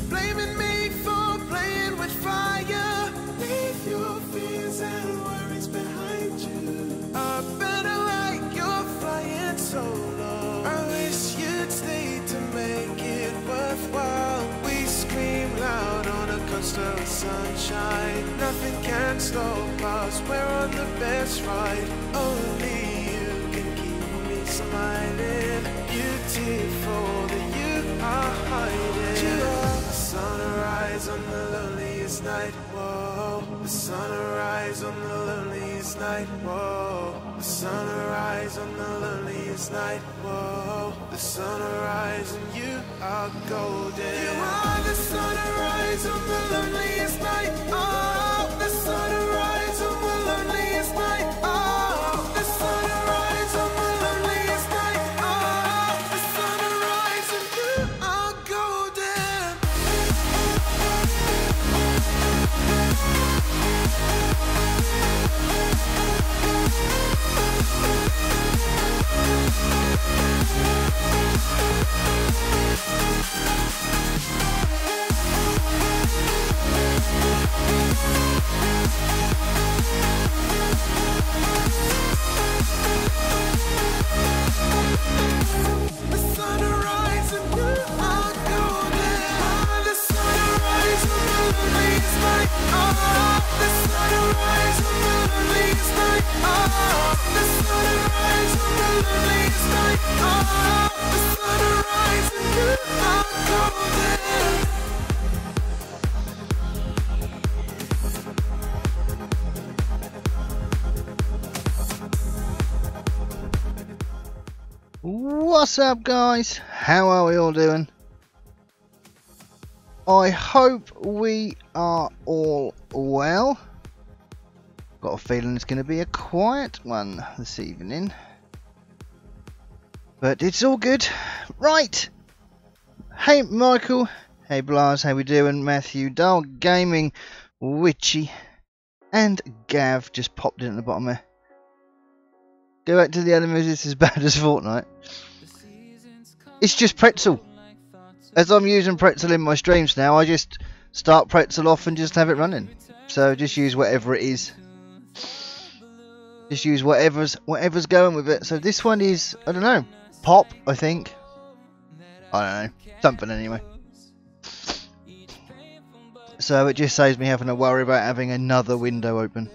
Blaming me for playing with fire. Leave your fears and worries behind you. A better light, you're flying solo. I wish you'd stay to make it worthwhile. We scream loud on a coast of sunshine. Nothing can stop us, we're on the best ride. Only you can keep me smiling. Beautiful that you are hiding. You are the sunrise on the loneliest night. Whoa, the sunrise on the loneliest night. Whoa, the sunrise on the loneliest night. Whoa, the sunrise and you are golden. You are the sunrise on the loneliest night. Oh, the sunrise on the loneliest night. Oh, the sunrise on the loneliest night. Oh, the sunrise and you are golden. The sunrise and you are golden. The sunrise on the loneliest night. Oh, the sunrise on the loneliest night. Oh, the sunrise on the loneliest night. Oh, the sunrise and you are golden. What's up, guys? How are we all doing? I hope we are all well. Got a feeling it's going to be a quiet one this evening, but it's all good. Right. Hey Michael, hey Blas, how we doing? Matthew, Dal Gaming, Witchy, and Gav just popped in at the bottom there. Go back to the enemies, it's as bad as Fortnite. It's just Pretzel. As I'm using Pretzel in my streams now, I just start Pretzel off and just have it running. So just use whatever it is. Just use whatever's going with it. So this one is, I don't know, Pop, I think. I don't know, something anyway. So it just saves me having to worry about having another window open.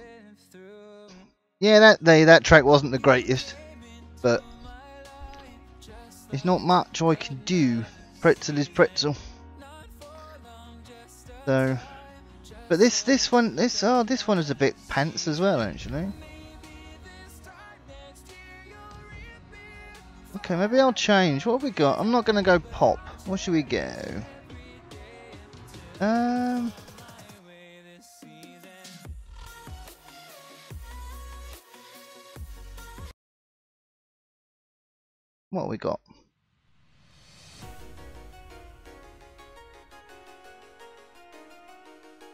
Yeah, that track wasn't the greatest, but there's not much I can do. Pretzel is Pretzel. So, but this one is a bit pants as well, actually. Okay, maybe I'll change. What have we got? I'm not gonna go Pop. What should we go? What have we got?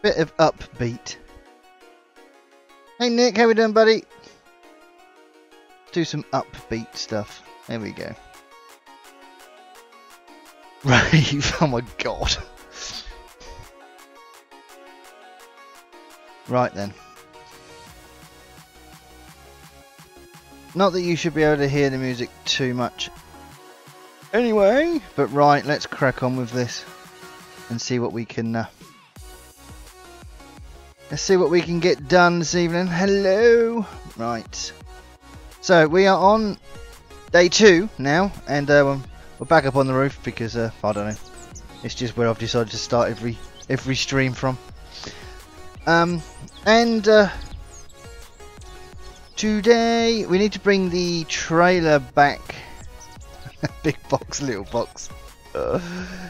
Bit of upbeat. Hey Nick, how we doing, buddy? Do some upbeat stuff. There we go. Rave, oh my god. Right then. Not that you should be able to hear the music too much anyway, but right, let's crack on with this and see what we can let's see what we can get done this evening. Hello. Right, so we are on day 2 now, and we're back up on the roof because I don't know, it's just where I've decided to start every stream from. Today we need to bring the trailer back Big box, little box.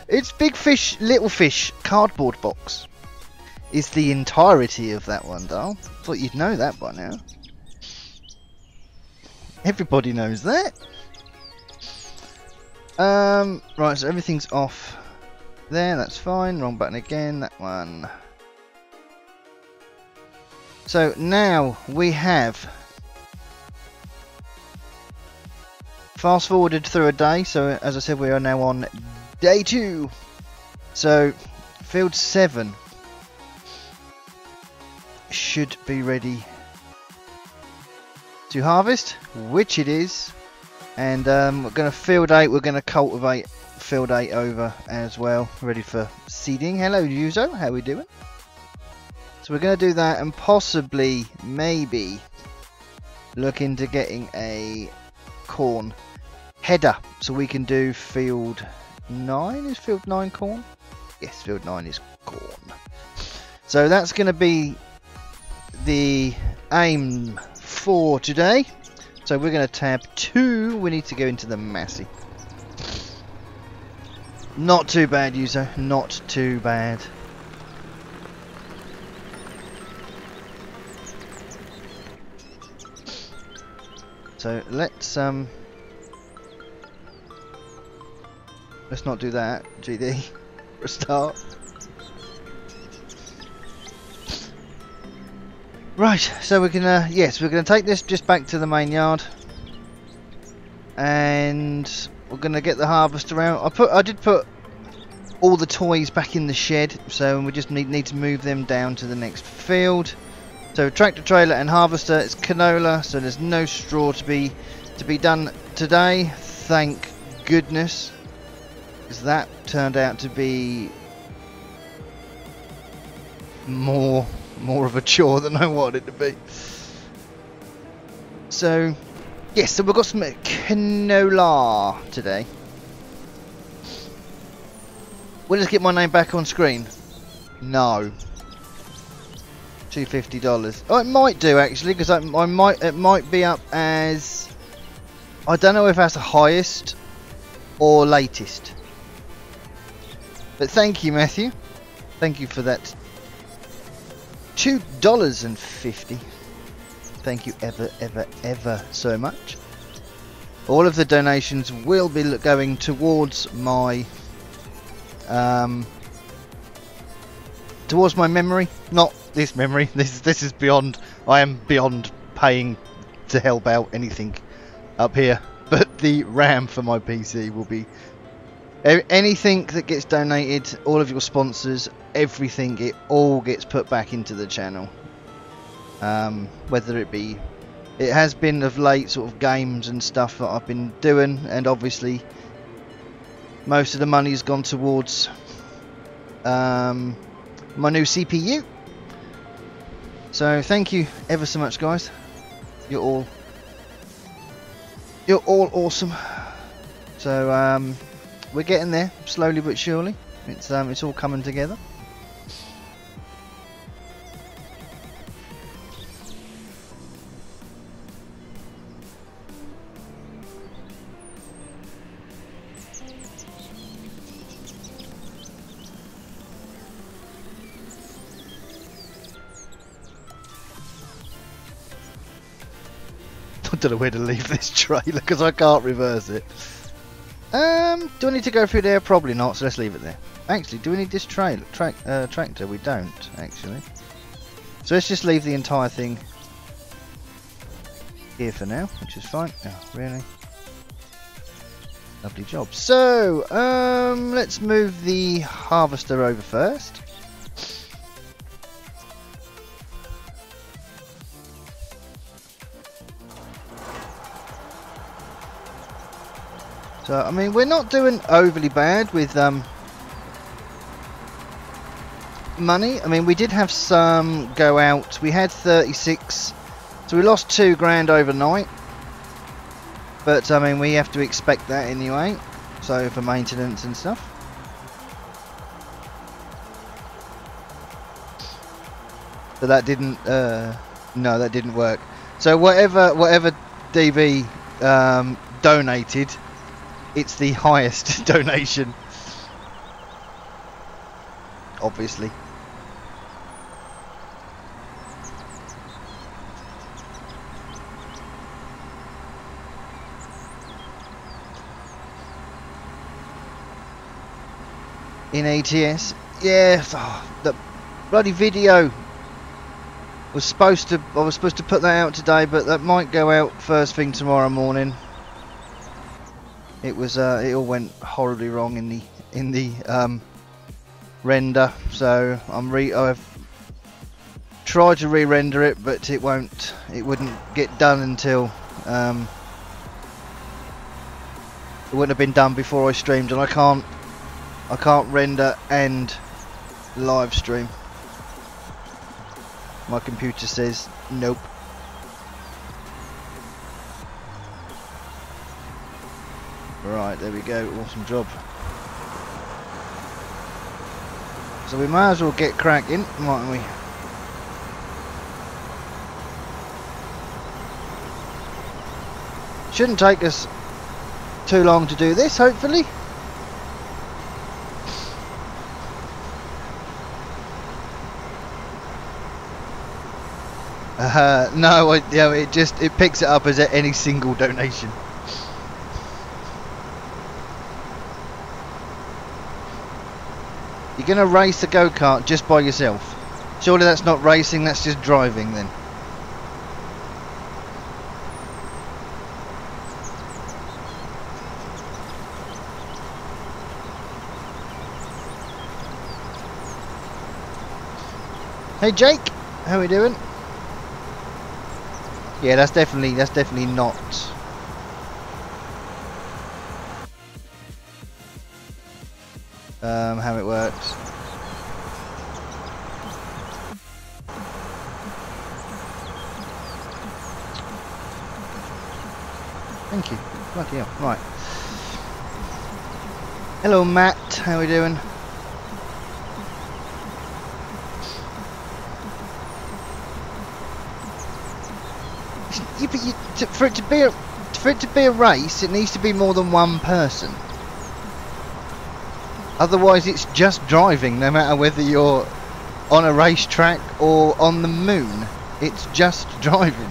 It's big fish, little fish, cardboard box. Is the entirety of that one, Dal. Thought you'd know that by now. Everybody knows that. Right, so everything's off there, that's fine. Wrong button again, that one. So now we have fast forwarded through a day. So as I said, we are now on day 2. So field 7 should be ready to harvest, which it is. And we're going to field 8, we're going to cultivate field 8 over as well, ready for seeding. Hello Yuzo, how are we doing? So we're going to do that and possibly, maybe, look into getting a corn header so we can do field 9. Is field 9 corn? Yes, field 9 is corn. So that's going to be the aim for today. So we're going to tab 2. We need to go into the Massey. Not too bad, Yuzo. Not too bad. So let's not do that, GD, for a start. Right, so we're gonna, yes, we're gonna take this just back to the main yard, and we're gonna get the harvester out. I did put all the toys back in the shed, so we just need to move them down to the next field. So tractor, trailer and harvester, it's canola, so there's no straw to be done today, thank goodness, because that turned out to be more of a chore than I wanted it to be. So yes, so we've got some canola today. Will this get my name back on screen? No. $250. Oh, it might do actually, because it might be up as, I don't know if that's the highest or latest. But thank you, Matthew. Thank you for that. $2.50. Thank you ever so much. All of the donations will be going towards my memory, not this memory. This is beyond. I am beyond paying to help out anything up here. But the RAM for my PC will be anything that gets donated. All of your sponsors, everything, it all gets put back into the channel. Whether it be, it has been of late sort of games and stuff that I've been doing, and obviously most of the money has gone towards my new CPU. So thank you ever so much, guys. You're all awesome. So we're getting there slowly but surely. It's all coming together. I don't know where to leave this trailer because I can't reverse it. Do I need to go through there? Probably not, so let's leave it there. Actually, do we need this tractor? We don't, actually. So let's just leave the entire thing here for now, which is fine. Oh, really? Lovely job. So, let's move the harvester over first. So, I mean, we're not doing overly bad with money. I mean, we did have some go out. We had 36, so we lost 2 grand overnight. But, I mean, we have to expect that anyway. So, for maintenance and stuff. So that didn't, no, that didn't work. So, whatever DB donated, it's the highest donation, obviously. In ATS, yeah. Oh, the bloody video was supposed to. I was supposed to put that out today, but that might go out first thing tomorrow morning. It was. It all went horribly wrong in the render. So I've tried to re-render it, but it won't. It wouldn't get done until. It wouldn't have been done before I streamed, and I can't render and live stream. My computer says nope. Right, there we go. Awesome job. So we might as well get cracking, mightn't we? Shouldn't take us too long to do this, hopefully. No, yeah, it picks it up as any single donation. You're gonna race a go-kart just by yourself. Surely that's not racing, that's just driving then. Hey Jake, how we doing? Yeah, that's definitely not how it works. Thank you. Bloody hell. Right. Hello Matt, how we doing? Yeah, but for it to be a race, it needs to be more than one person. Otherwise, it's just driving, no matter whether you're on a racetrack or on the moon. It's just driving.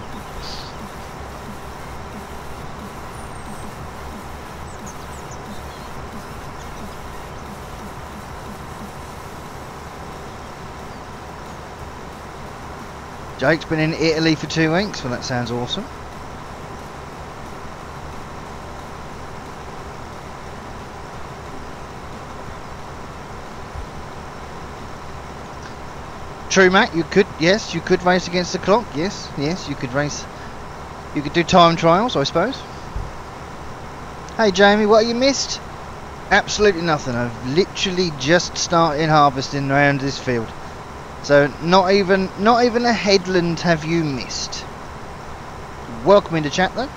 Jake's been in Italy for 2 weeks. Well, that sounds awesome. True, Matt. You could, yes, you could race against the clock. Yes, yes, you could race. You could do time trials, I suppose. Hey, Jamie, what have you missed? Absolutely nothing. I've literally just started harvesting around this field. So not even a headland have you missed. Welcome into chat though.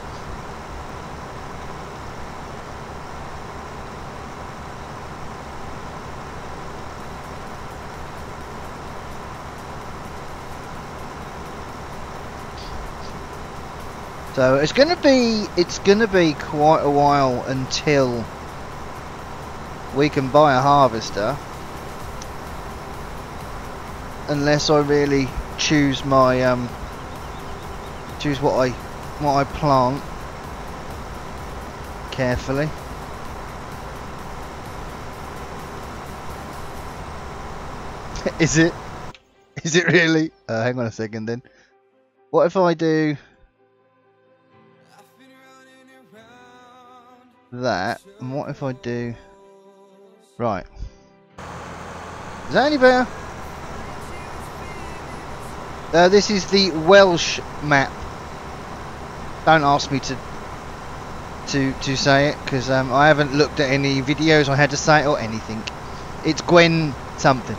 So it's gonna be quite a while until we can buy a harvester. Unless I really choose my choose what I plant carefully. Is it really? Hang on a second then. What if I do that? And what if I do right? Is that any better? This is the Welsh map. Don't ask me to say it, because I haven't looked at any videos I had to say it or anything. It's Gwen something.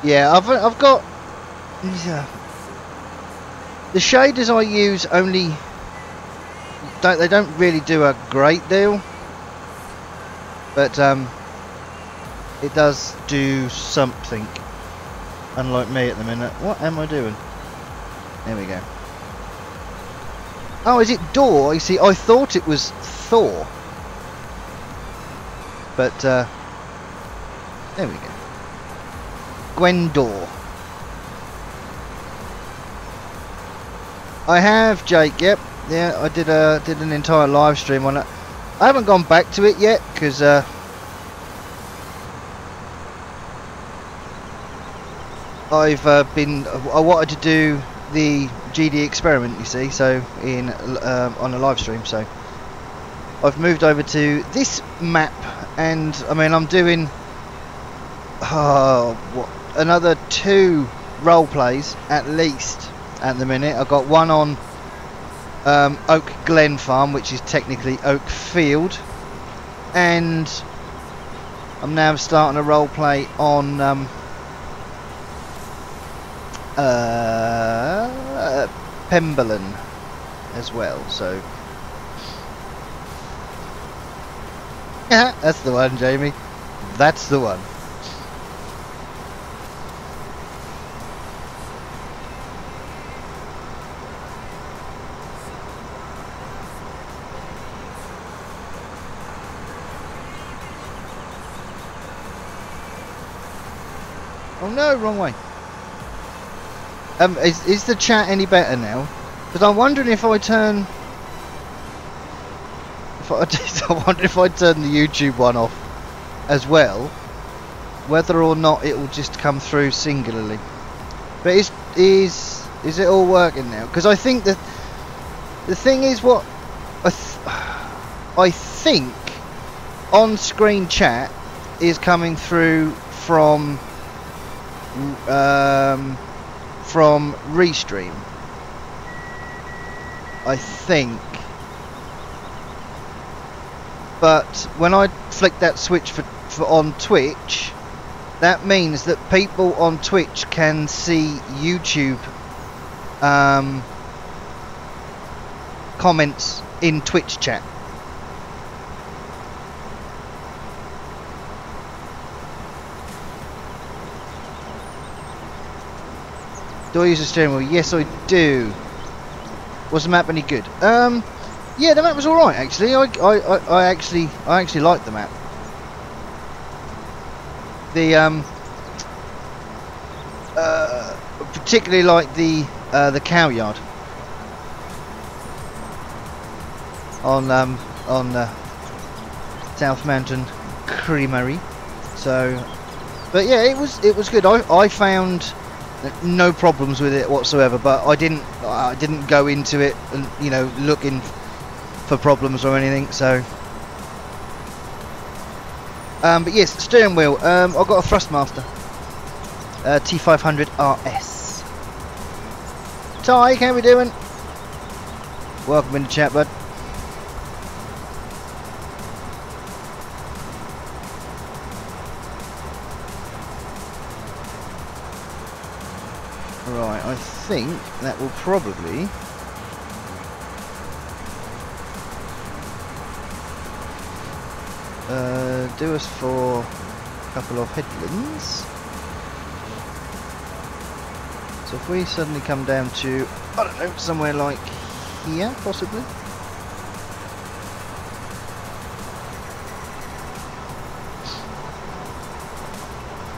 Yeah, I've got the shaders I use only. They don't really do a great deal, but it does do something. unlike me at the minute. What am I doing? There we go. Oh, is it Door? You see, I thought it was Thor. But, there we go. Gwenddwr. I have, Jake, yep. Yeah, I did an entire live stream on it. I haven't gone back to it yet, because, I wanted to do the GD experiment, you see, so on a live stream, so I've moved over to this map, and I mean I'm doing another 2 role plays at least at the minute. I've got one on Oak Glen Farm, which is technically Oak Field, and I'm now starting a role play on Pemberlin as well, so yeah, that's the one, Jamie. That's the one. Oh no, wrong way. Is the chat any better now? Because I'm wondering if I turn... I wonder if I turn the YouTube one off as well, whether or not it will just come through singularly. But is it all working now? Because I think that the thing is, what I think on-screen chat is coming through from Restream, I think. But when I flick that switch for on Twitch, that means that people on Twitch can see YouTube comments in Twitch chat. Do I use a steering wheel? Yes, I do. Was the map any good? Yeah, the map was all right actually. I actually liked the map. The particularly like the cow yard on South Mountain Creamery. So, but yeah, it was good. I found no problems with it whatsoever, but I didn't go into it and, you know, looking for problems or anything. So but yes, steering wheel, I've got a Thrustmaster T500 RS. Ty, how we doing? Welcome in the chat, bud. Right, I think that will probably do us for a couple of headlands. So if we suddenly come down to, I don't know, somewhere like here, possibly.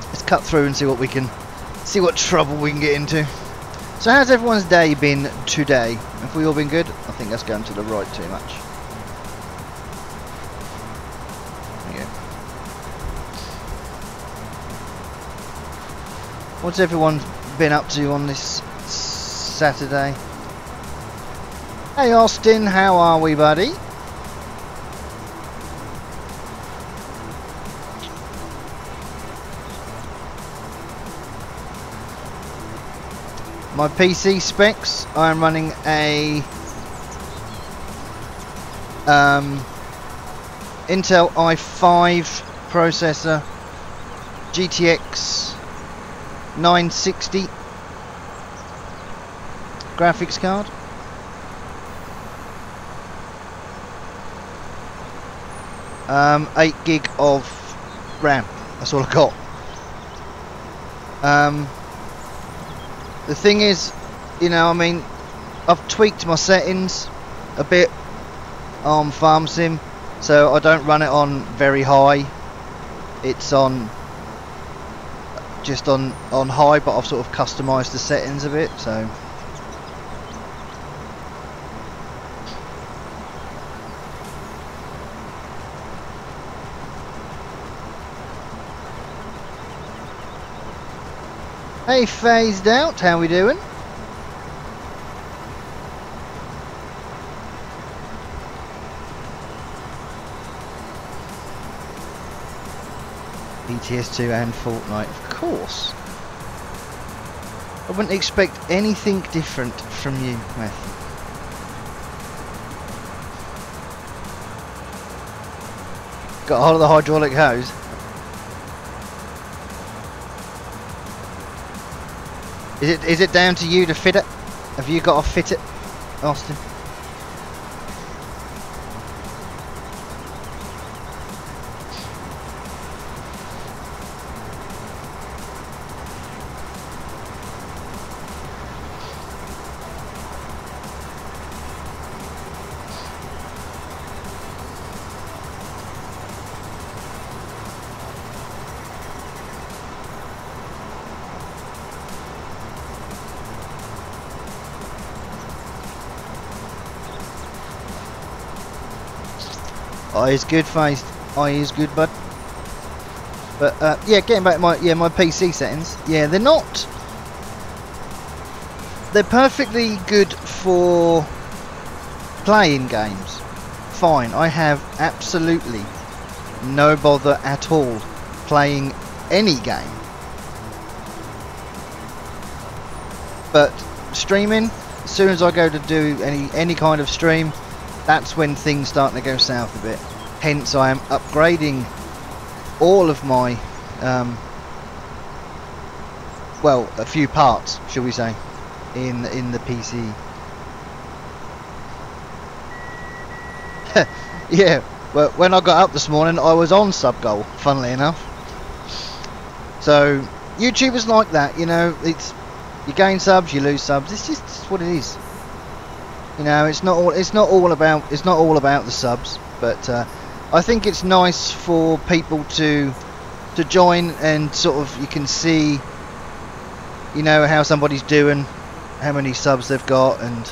Let's cut through and see what we can, see what trouble we can get into. So how's everyone's day been today? Have we all been good? I think that's going to the right too much. There you go. What's everyone been up to on this Saturday? Hey Austin, how are we, buddy? My PC specs, I'm running a Intel i5 processor, GTX 960 graphics card. Um, 8 gig of RAM, that's all I got. The thing is, you know, I mean, I've tweaked my settings a bit on Farm Sim, so I don't run it on very high. It's on just on high, but I've sort of customised the settings a bit, so. Hey, Phased Out, how we doing? ETS2 and Fortnite, of course. I wouldn't expect anything different from you, Matthew. Got a hold of the hydraulic hose. Is it down to you to fit it? Have you got to fit it, Austin? Eye is good, Phased. Eye is good, bud. But yeah, getting back to my PC settings. Yeah, they're not. They're perfectly good for playing games. Fine. I have absolutely no bother at all playing any game. But streaming, as soon as I go to do any kind of stream, that's when things start to go south a bit. Hence, I am upgrading all of my, well, a few parts, shall we say, in the PC. Yeah, well, when I got up this morning, I was on sub goal, funnily enough. So YouTubers like that, you know, it's you gain subs, you lose subs. It's just what it is. You know, it's not all about the subs, but I think it's nice for people to join and sort of you can see, you know, how somebody's doing, how many subs they've got, and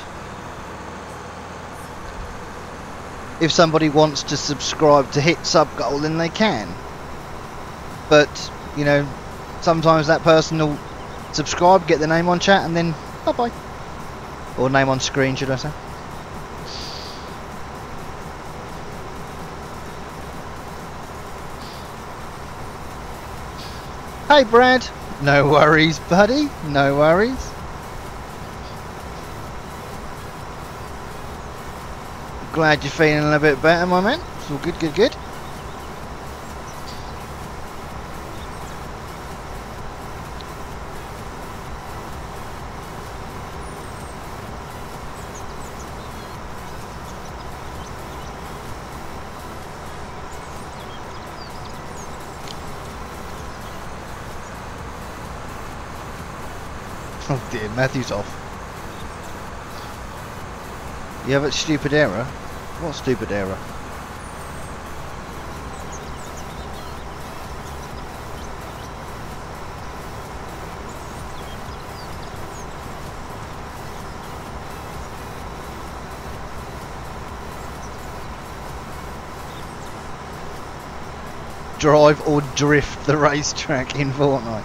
if somebody wants to subscribe to hit sub goal, then they can. But you know, sometimes that person will subscribe, get their name on chat, and then bye bye. Or name on screen, should I say. Hey Brad, no worries buddy, no worries. Glad you're feeling a bit better, my man. It's all good, good, good. Oh dear, Matthew's off. You have a stupid error? What stupid error? Drive or drift the racetrack in Fortnite.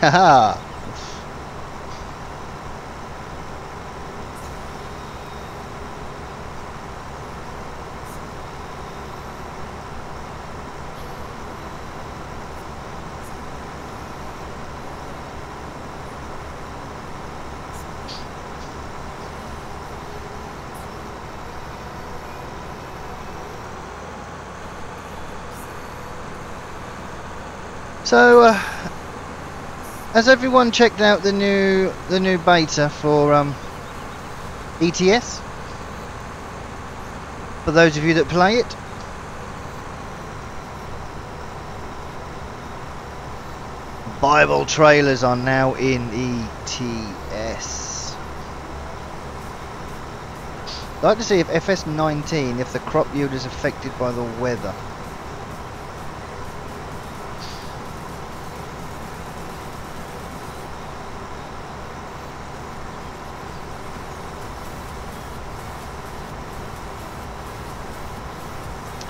Haha. So, has everyone checked out the new beta for ETS? For those of you that play it, Bible trailers are now in ETS. I'd like to see if FS19, if the crop yield is affected by the weather.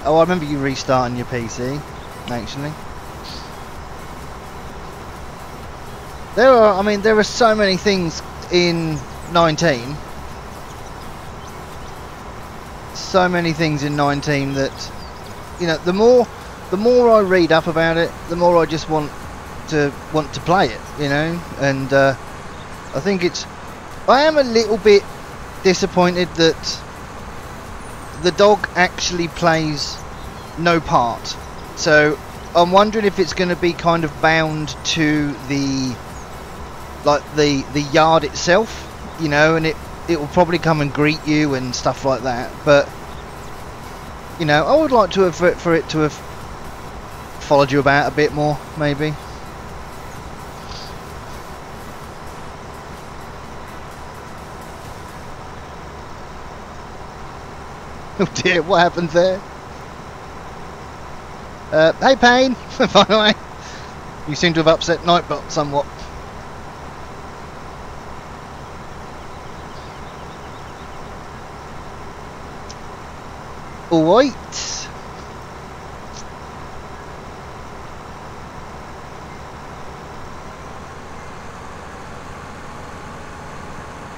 Oh, I remember you restarting your PC, actually. There are so many things in 19. So many things in 19 that, you know, the more I read up about it, the more I just want to play it, you know. And I am a little bit disappointed that the dog actually plays no part. So I'm wondering if it's going to be kind of bound to the yard itself, you know, and it will probably come and greet you and stuff like that. But you know, I would like to have for it to have followed you about a bit more, maybe. Oh dear, what happened there? Hey Payne, by the way, you seem to have upset Nightbot somewhat. Alright.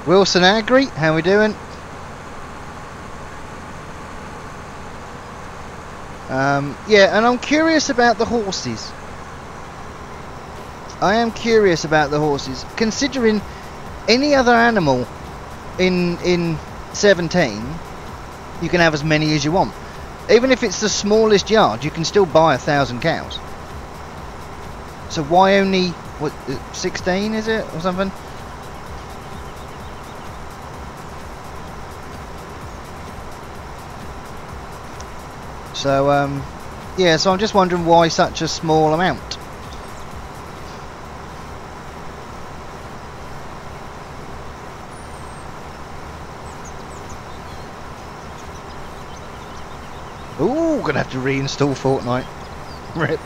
Wilson Agri, how we doing? Yeah, and I'm curious about the horses. I am curious about the horses, considering any other animal in 17, you can have as many as you want. Even if it's the smallest yard, you can still buy 1,000 cows. So why only, what, 16 is it, or something? So, yeah, so I'm just wondering why such a small amount. Ooh, gonna have to reinstall Fortnite. Rip.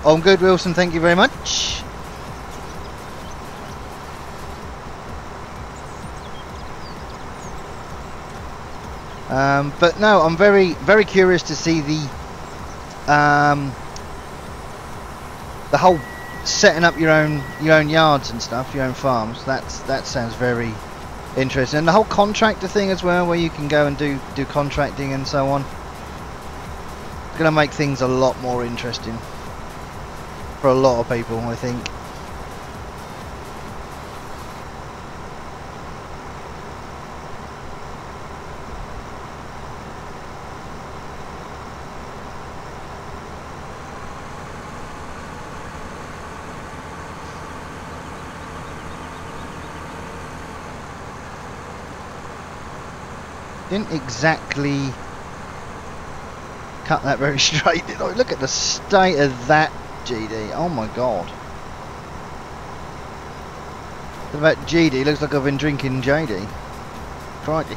I'm good, Wilson, thank you very much. But no, I'm very, very curious to see the whole setting up your own yards and stuff, your own farms. That sounds very interesting, and the whole contractor thing as well, where you can go and do contracting and so on. It's gonna make things a lot more interesting for a lot of people, I think. Didn't exactly cut that very straight, did I? Look at the state of that GD. Oh my god. What about GD? Looks like I've been drinking JD. Crikey.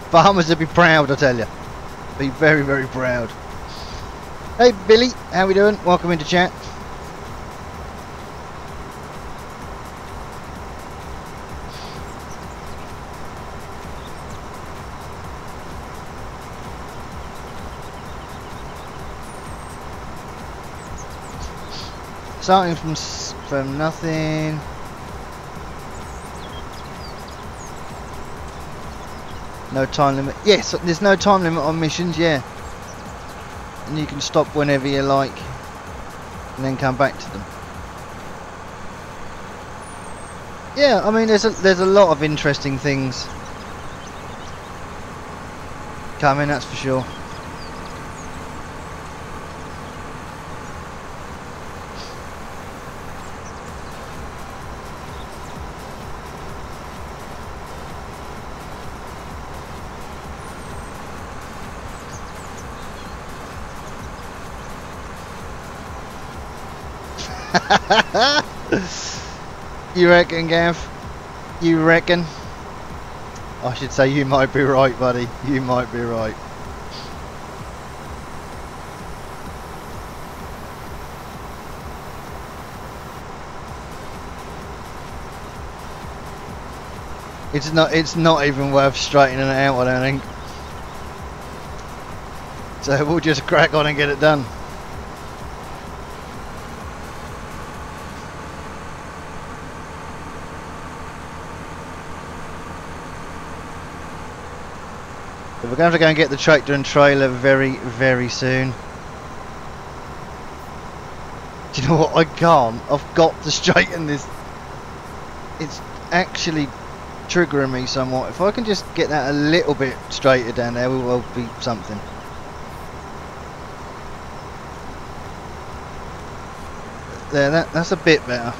Farmers would be proud, I tell you. Be very, very proud. Hey Billy, how we doing? Welcome into chat. Starting from nothing. No time limit. Yes, there's no time limit on missions, yeah. And you can stop whenever you like and then come back to them. Yeah, I mean there's a lot of interesting things coming, that's for sure. You reckon, Gav? You reckon? I should say you might be right, buddy. You might be right. It's not even worth straightening it out, I don't think. So we'll just crack on and get it done. But we're going to have to go and get the tractor and trailer very, very soon. Do you know what? I can't. I've got to straighten this. It's actually triggering me somewhat. If I can just get that a little bit straighter down there, we will be something. There, that's a bit better.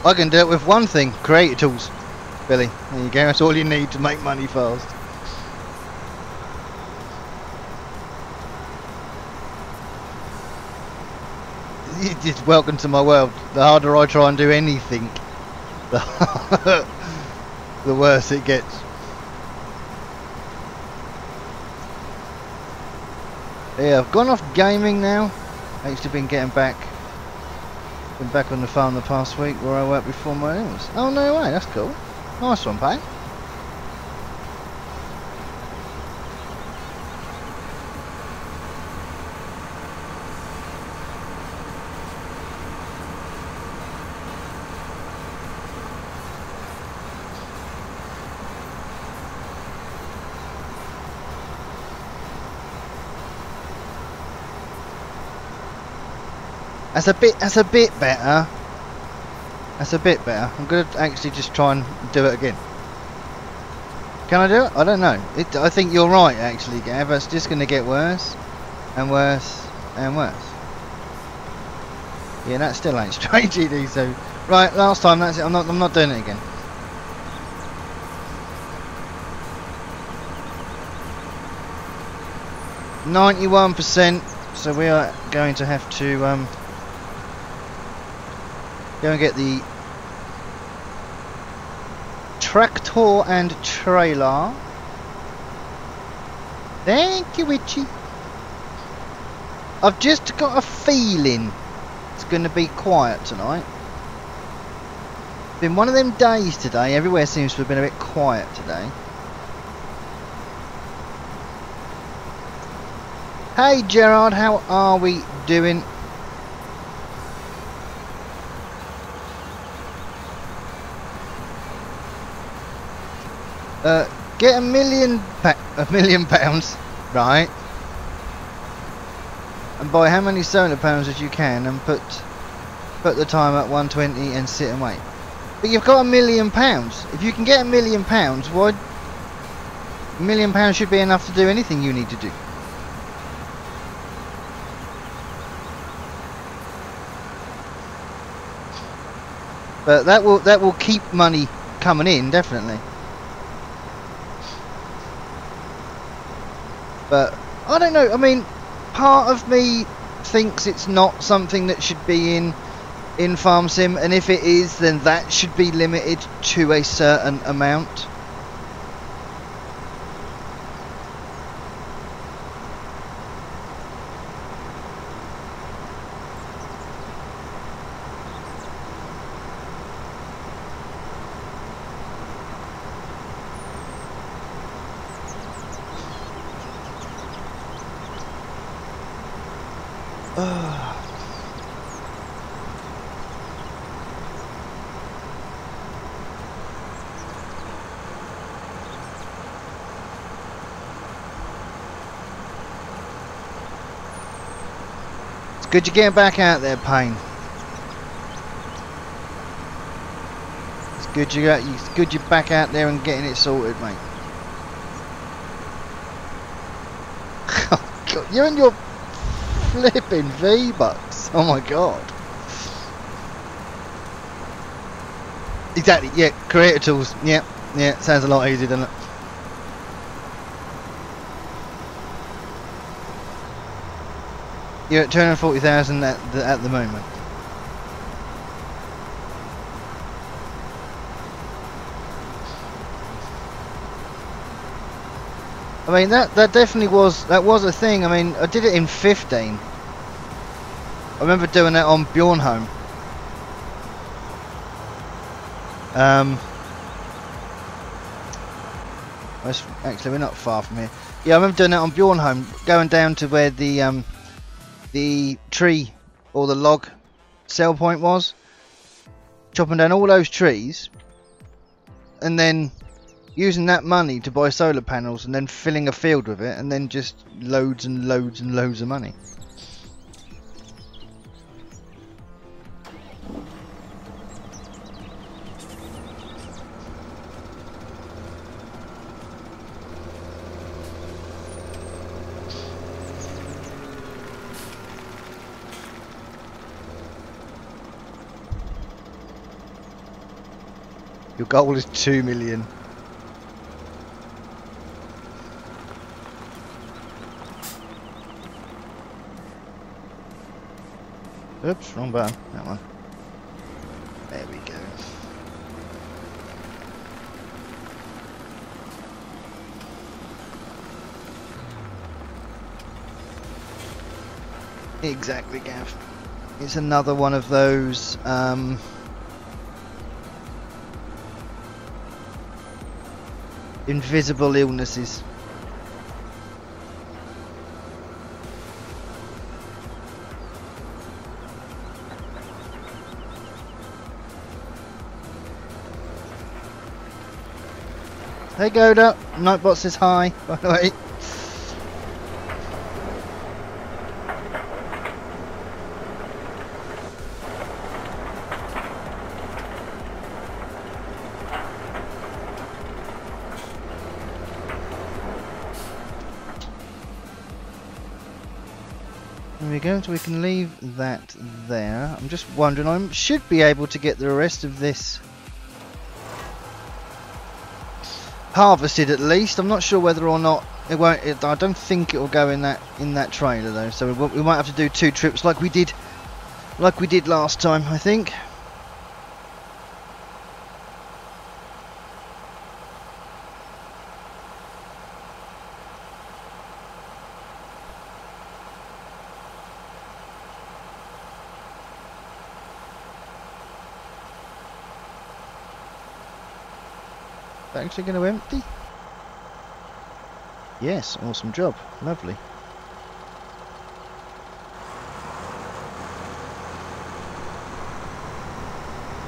I can do it with one thing, creator tools. Billy, there you go, that's all you need to make money fast. It's welcome to my world. The harder I try and do anything, the worse it gets. Yeah, I've gone off gaming now. Actually been getting back. Been back on the farm the past week where I worked before my illness. Oh no way, that's cool. Nice one, Payne. That's a bit better. That's a bit better. I'm gonna actually just try and do it again. Can I do it? I don't know. I think you're right actually, Gav. It's just gonna get worse and worse and worse. Yeah, that still ain't straight, GD. So right, last time. That's it. I'm not doing it again. %. So we are going to have to go and get the tractor and trailer. Thank you, Witchy. I've just got a feeling it's going to be quiet tonight. Been one of them days today. Everywhere seems to have been a bit quiet today. Hey Gerard, how are we doing? Get £1 million, right? And buy how many solar panels as you can, and put the time at 120 and sit and wait. But you've got £1 million. If you can get £1 million, why? £1 million should be enough to do anything you need to do. But that will keep money coming in, definitely. But I don't know. I mean, part of me thinks it's not something that should be in Farm Sim, and if it is, then that should be limited to a certain amount. Good you're getting back out there, Payne. It's good you're back out there and getting it sorted, mate. Oh God, you're in your flipping V-Bucks. Oh my God. Exactly, yeah, creator tools, yeah, yeah, sounds a lot easier, doesn't it? You're at 240,000 at the moment. I mean, that definitely was a thing. I mean, I did it in 15. I remember doing that on Bjornholm. Actually, we're not far from here. Yeah, I remember doing that on Bjornholm, going down to where the tree or the log sell point was, chopping down all those trees, and then using that money to buy solar panels, and then filling a field with it, and then just loads and loads and loads of money. Your goal is 2 million. Oops, wrong button. That one. There we go. Exactly, Gav. It's another one of those invisible illnesses. Hey Goda, Nightbot says hi, by the way. There we go, so we can leave that there. I'm just wondering, I should be able to get the rest of this harvested at least. I'm not sure whether or not it won't. I don't think it will go in that trailer though. So we might have to do 2 trips like we did last time, I think. Actually going to empty? Yes, awesome job, lovely.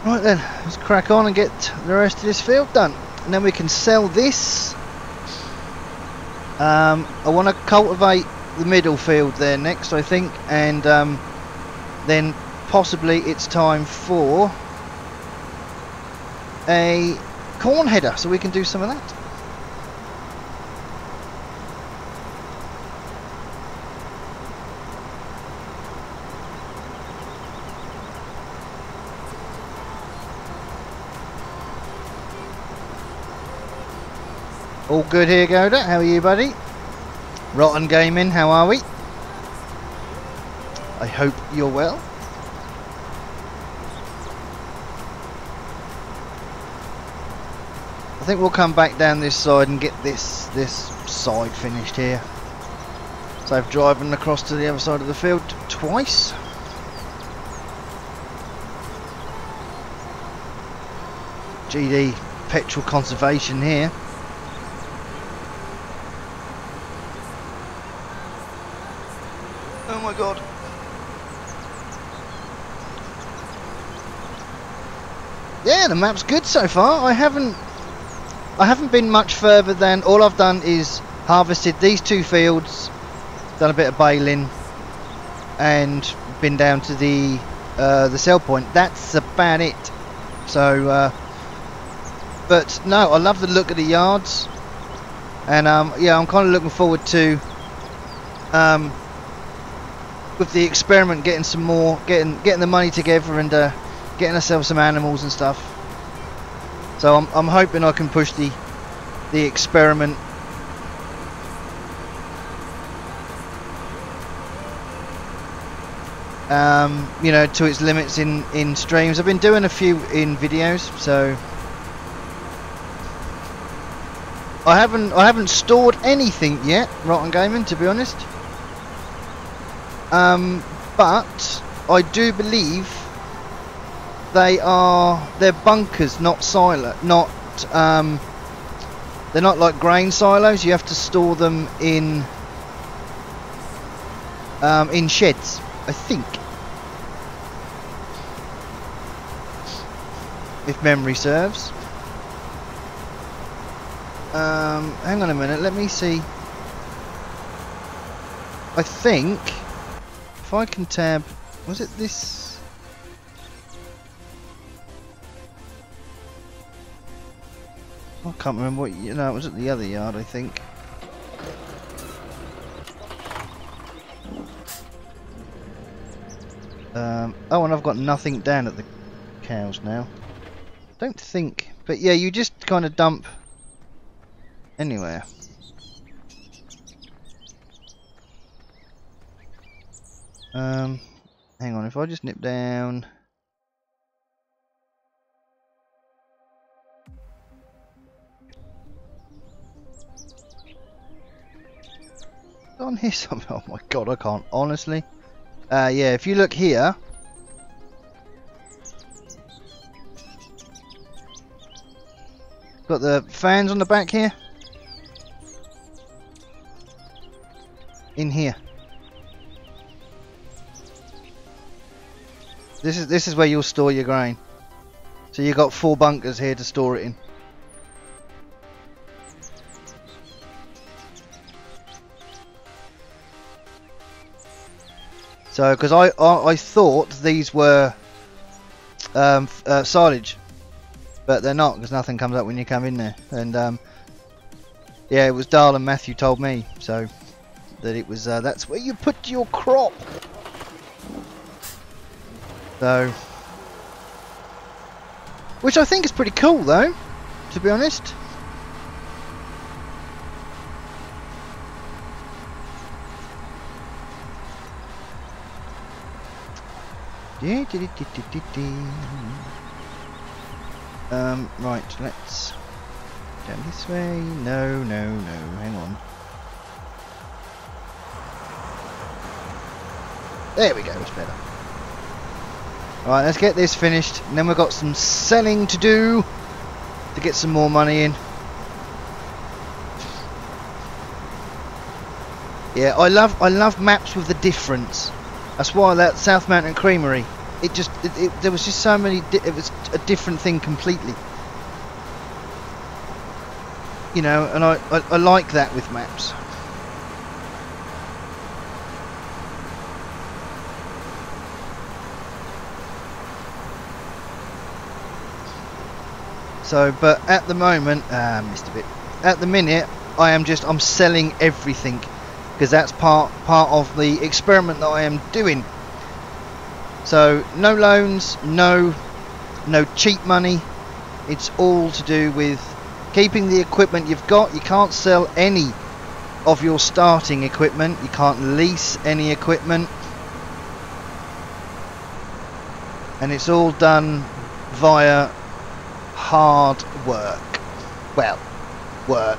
Right then, let's crack on and get the rest of this field done, and then we can sell this. I want to cultivate the middle field there next, I think, and then possibly it's time for a corn header, so we can do some of that. All good here, Goda. How are you, buddy? Rotten Gaming, how are we? I hope you're well. I think we'll come back down this side and get this side finished here. So I've driven across to the other side of the field twice. GD petrol conservation here. Oh my god. Yeah, the map's good so far. I haven't been much further than, all I've done is harvested these 2 fields, done a bit of baling, and been down to the sell point. That's about it. So, but no, I love the look of the yards, and yeah, I'm kind of looking forward to with the experiment getting some more, getting the money together and getting ourselves some animals and stuff. So I'm hoping I can push the experiment you know, to its limits in streams. I've been doing a few in videos, so I haven't stored anything yet, Rotten Gaming, to be honest. But I do believe they're bunkers, not silo, not they're not like grain silos. You have to store them in sheds, I think, if memory serves. Hang on a minute, let me see. I think if I can tab, was it this? I can't remember what, you know, it was at the other yard, I think. Oh, and I've got nothing down at the cows now. Don't think, but yeah, you just kind of dump anywhere. Hang on, if I just nip down. On here something. Oh my god, I can't honestly. Yeah, if you look here, got the fans on the back here. In here. This is where you'll store your grain. So you've got 4 bunkers here to store it in. So, because I thought these were silage, but they're not, because nothing comes up when you come in there. And yeah, it was Dal and Matthew told me, so that it was that's where you put your crop. So, which I think is pretty cool, though, to be honest. Right, let's down this way. No, hang on. There we go, it's better. Right, let's get this finished, and then we've got some selling to do to get some more money in. Yeah, I love maps with the difference. That's why that South Mountain Creamery, there was just so many, it was a different thing completely. You know, and I like that with maps. So, but at the moment, missed a bit. At the minute, I'm selling everything, because that's part of the experiment that I am doing. So no loans, no cheap money. It's all to do with keeping the equipment you've got. You can't sell any of your starting equipment. You can't lease any equipment, and it's all done via hard work. Well, work.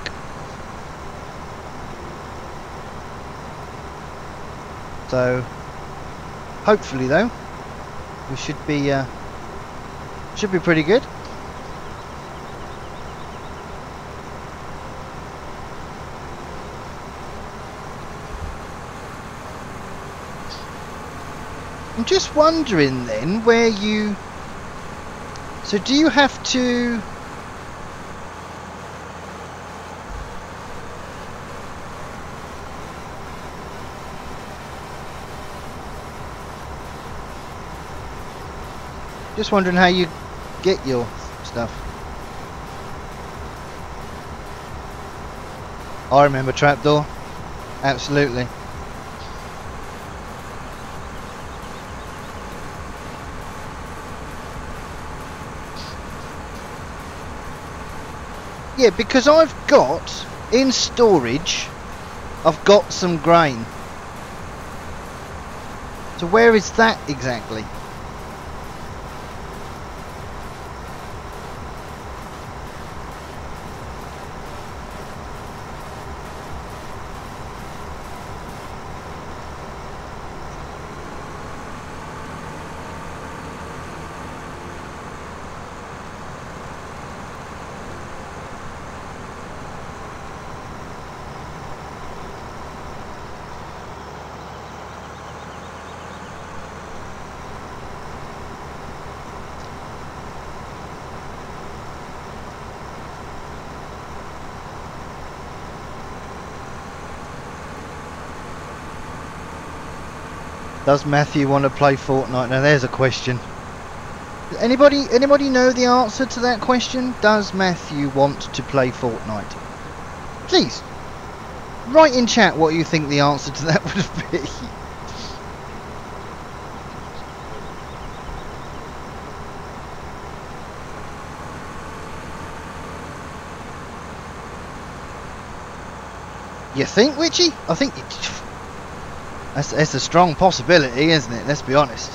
So hopefully, though, we should be pretty good. I'm just wondering then where you. So do you have to? Just wondering how you get your stuff. I remember trapdoor. Absolutely. Yeah, because I've got, in storage, I've got some grain. So where is that exactly? Does Matthew want to play Fortnite? Now there's a question. Anybody know the answer to that question? Does Matthew want to play Fortnite? Please, write in chat what you think the answer to that would be. You think, Witchy? I think that's a strong possibility, isn't it? Let's be honest.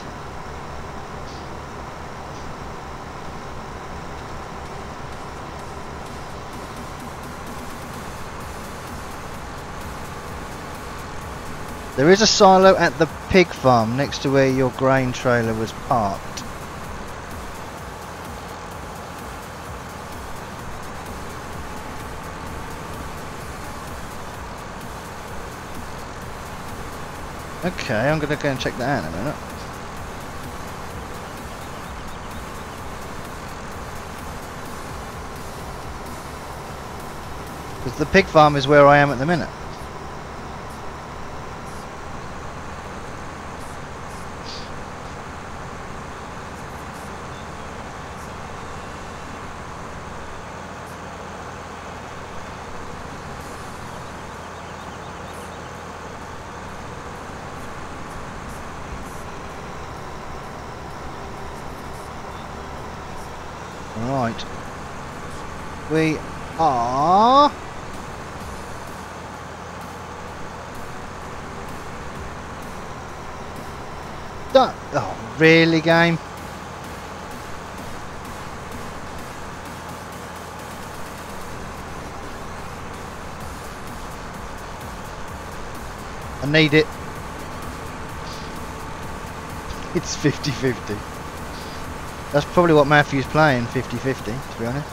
There is a silo at the pig farm next to where your grain trailer was parked. Okay, I'm going to go and check that out in a minute. Because the pig farm is where I am at the minute. Right, we are done. Oh, really, game? I need it. It's 50-50. That's probably what Matthew's playing, 50-50, to be honest.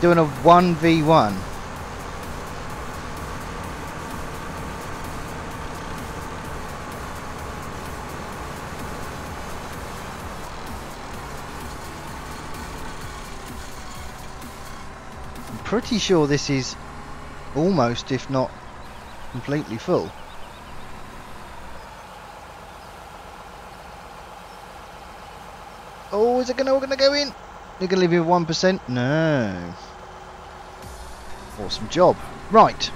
Doing a 1v1. I'm pretty sure this is almost, if not completely full. Oh, is it gonna go in? They're gonna leave me with 1%? No. Awesome job. Right.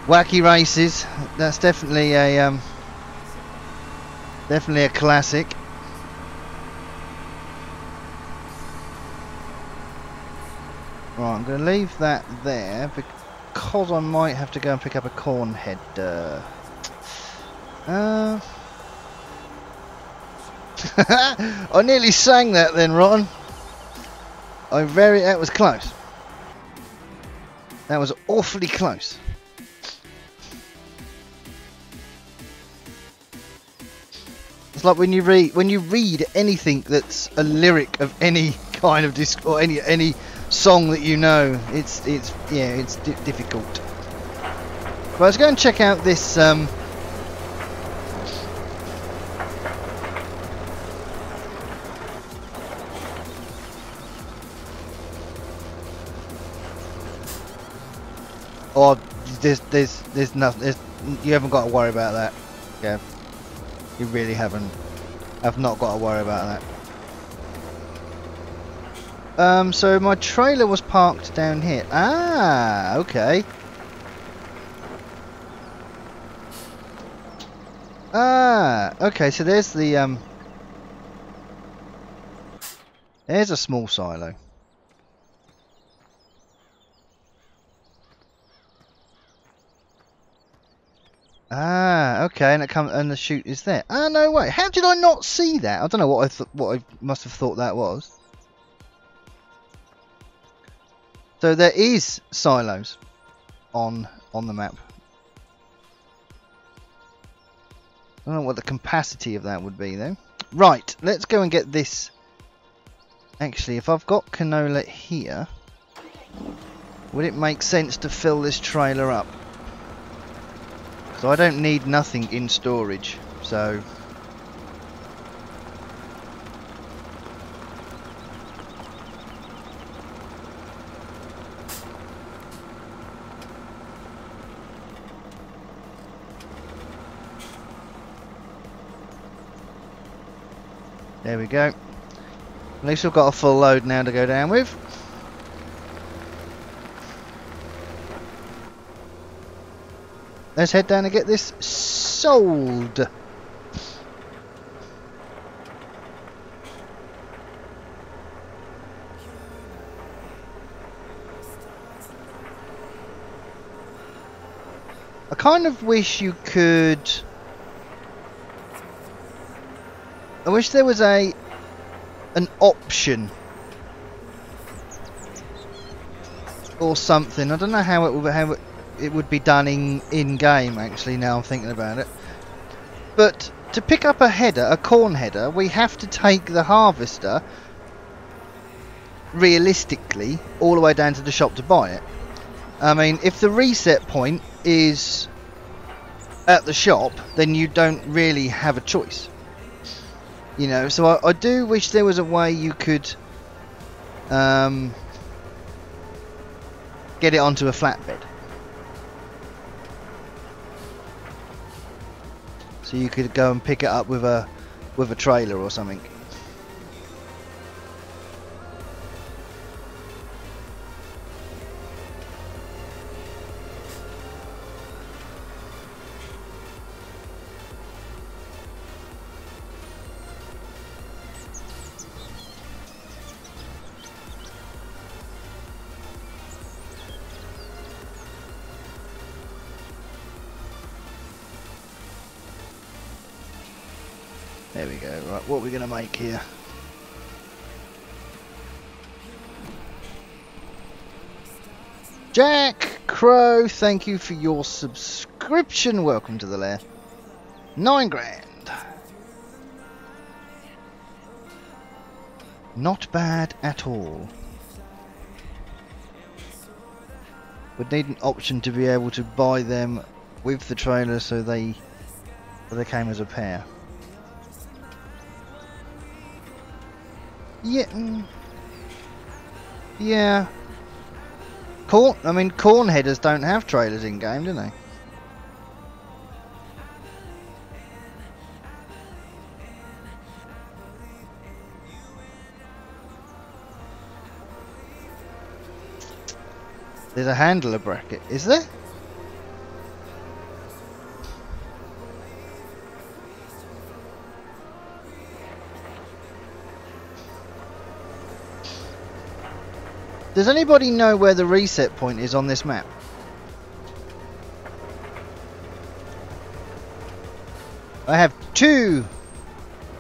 Wacky races. That's definitely a classic. Right, I'm gonna leave that there because I might have to go and pick up a corn head. I nearly sang that then, Rotten. That was close. That was awfully close. It's like when you read anything that's a lyric of any kind of disc or any song that you know. It's difficult. But let's go and check out this. Oh, there's nothing. You haven't got to worry about that. Yeah, you really haven't. I've not got to worry about that. So my trailer was parked down here. Ah, okay. Ah, okay. So there's the There's a small silo. Ah, okay, and it comes, and the chute is there. Ah, no way. How did I not see that? I don't know what I must have thought that was. So there is silos on the map. I don't know what the capacity of that would be though. Right, let's go and get this. Actually, if I've got canola here, would it make sense to fill this trailer up? So I don't need nothing in storage, so there we go. At least we've got a full load now to go down with. Let's head down and get this sold. I kind of wish you could... I wish there was an option or something. I don't know how it would be done in game actually, now I'm thinking about it. But to pick up a header, a corn header, we have to take the harvester realistically all the way down to the shop to buy it. I mean, if the reset point is at the shop, then you don't really have a choice. You know, so I do wish there was a way you could get it onto a flatbed. So you could go and pick it up with a trailer or something. There we go. Right, what are we going to make here? Jack Crow, thank you for your subscription. Welcome to the lair. 9 grand. Not bad at all. Would need an option to be able to buy them with the trailer so they came as a pair. Yeah. Yeah. Corn headers don't have trailers in game, do they? There's a handler bracket, is there? Does anybody know where the reset point is on this map? I have two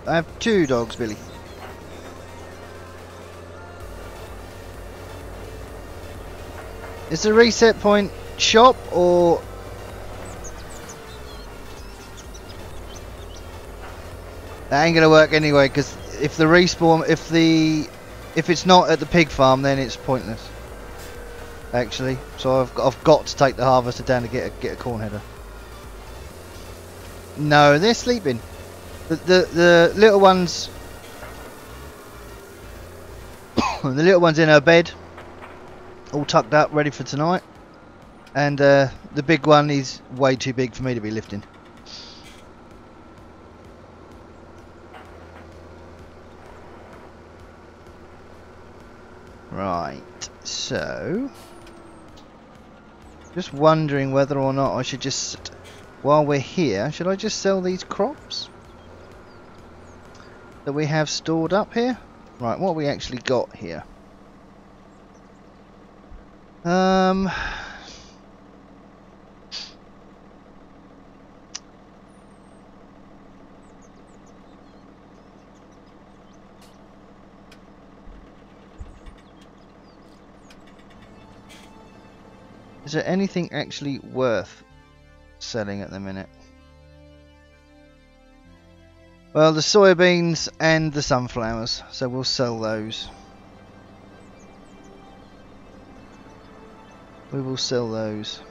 dogs, Billy. Is the reset point shop or... That ain't gonna work anyway, because if the respawn, if it's not at the pig farm, then it's pointless. Actually, so I've got to take the harvester down to get a corn header. No, they're sleeping. The little ones, the little one's in her bed, all tucked up, ready for tonight. And the big one is way too big for me to be lifting. Right, so just wondering whether or not I should just, while we're here, should I just sell these crops that we have stored up here? Right, what have we actually got here? Is there anything actually worth selling at the minute? Well, the soybeans and the sunflowers, so we'll sell those. We will sell those.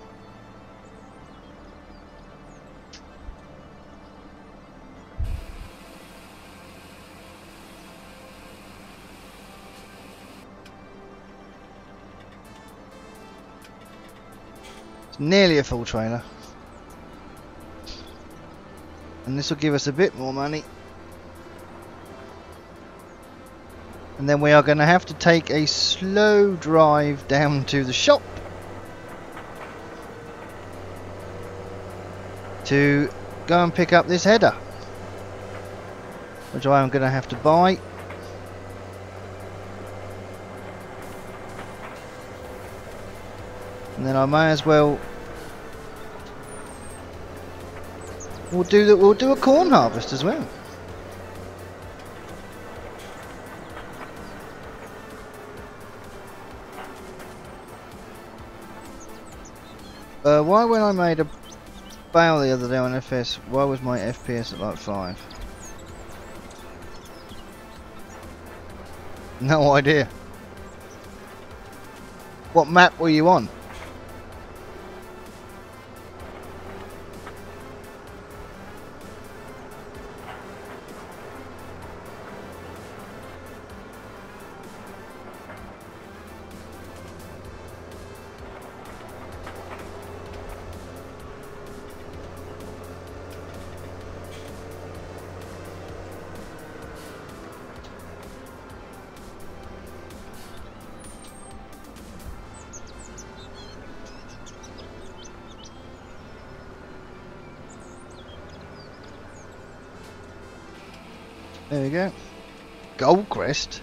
It's nearly a full trailer. And this will give us a bit more money. And then we are going to have to take a slow drive down to the shop to go and pick up this header, which I am going to have to buy. And then I may as well we'll do a corn harvest as well. Why when I made a bale the other day on FS, why was my FPS at like 5? No idea. What map were you on? There we go. Goldcrest?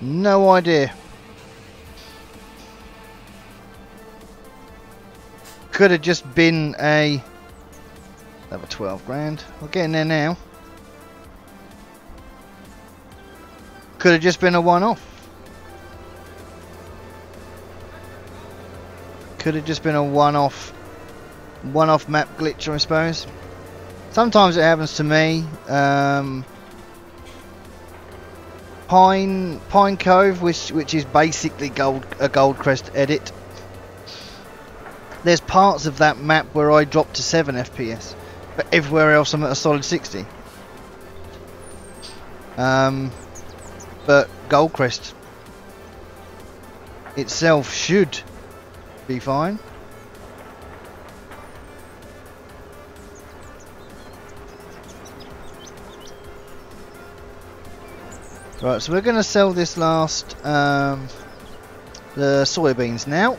No idea. Could have just been a... That was 12 grand. We're getting there now. Could have just been a one-off. Could have just been a one-off map glitch, I suppose. Sometimes it happens to me. Pine Cove, which is basically a Goldcrest edit. There's parts of that map where I drop to 7 FPS, but everywhere else I'm at a solid 60. But Goldcrest itself should be fine. Right, so we're going to sell this last, the soybeans now.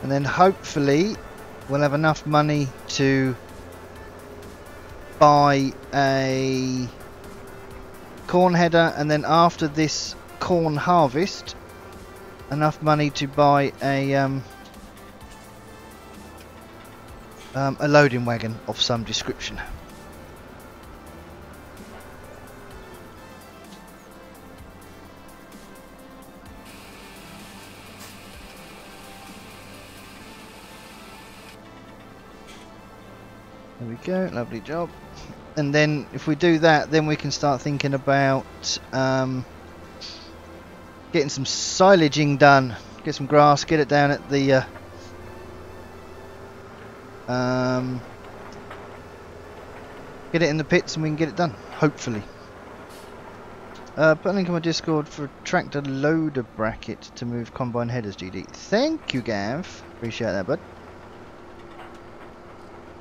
And then hopefully we'll have enough money to buy a corn header, and then after this corn harvest, enough money to buy a loading wagon of some description. There we go, lovely job. And then if we do that, then we can start thinking about getting some silaging done. Get some grass, get it down at the get it in the pits, and we can get it done, hopefully. Put a link on my Discord for a tractor loader bracket to move combine headers, GD. Thank you, Gav. Appreciate that, bud.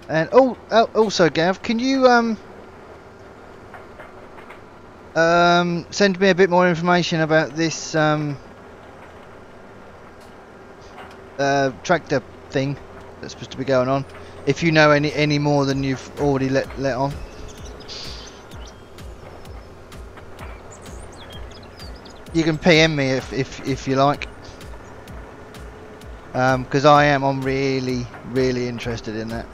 And also, Gav, can you send me a bit more information about this tractor thing that's supposed to be going on. If you know any more than you've already let on. You can PM me if you like. Because I'm really interested in that.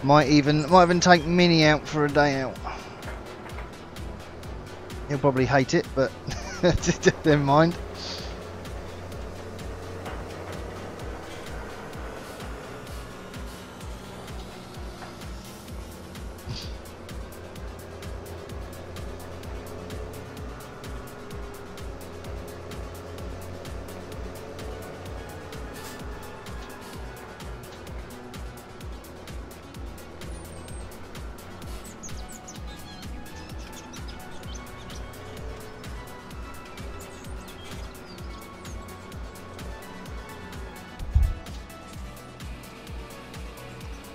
Might even take Mini out for a day out. He'll probably hate it, but never mind.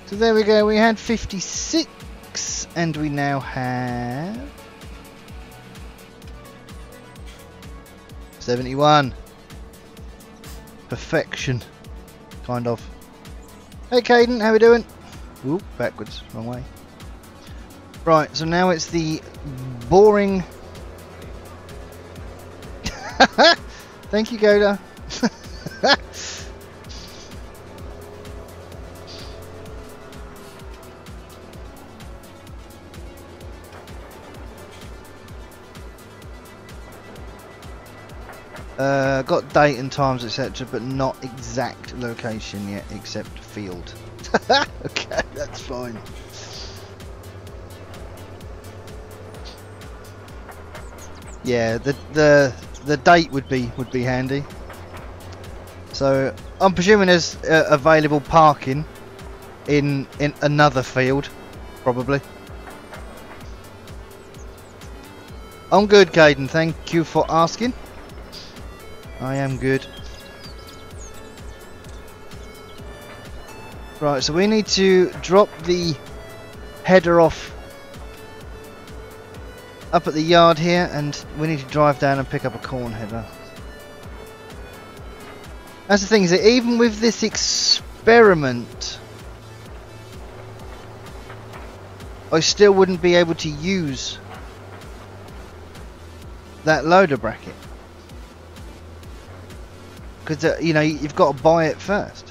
So there we go, we had 56 and we now have 71. Perfection, kind of. Hey Caden, how we doing? Ooh, backwards, wrong way. Right, so now it's the boring... Thank you, Goda. Got date and times etc, but not exact location yet, except field. Okay, that's fine. Yeah, the date would be handy. So I'm presuming there's available parking in another field, probably. I'm good, Caden. Thank you for asking. I am good. Right, so we need to drop the header off up at the yard here, and we need to drive down and pick up a corn header. That's the thing, is that even with this experiment, I still wouldn't be able to use that loader bracket. Because, you know, you've got to buy it first.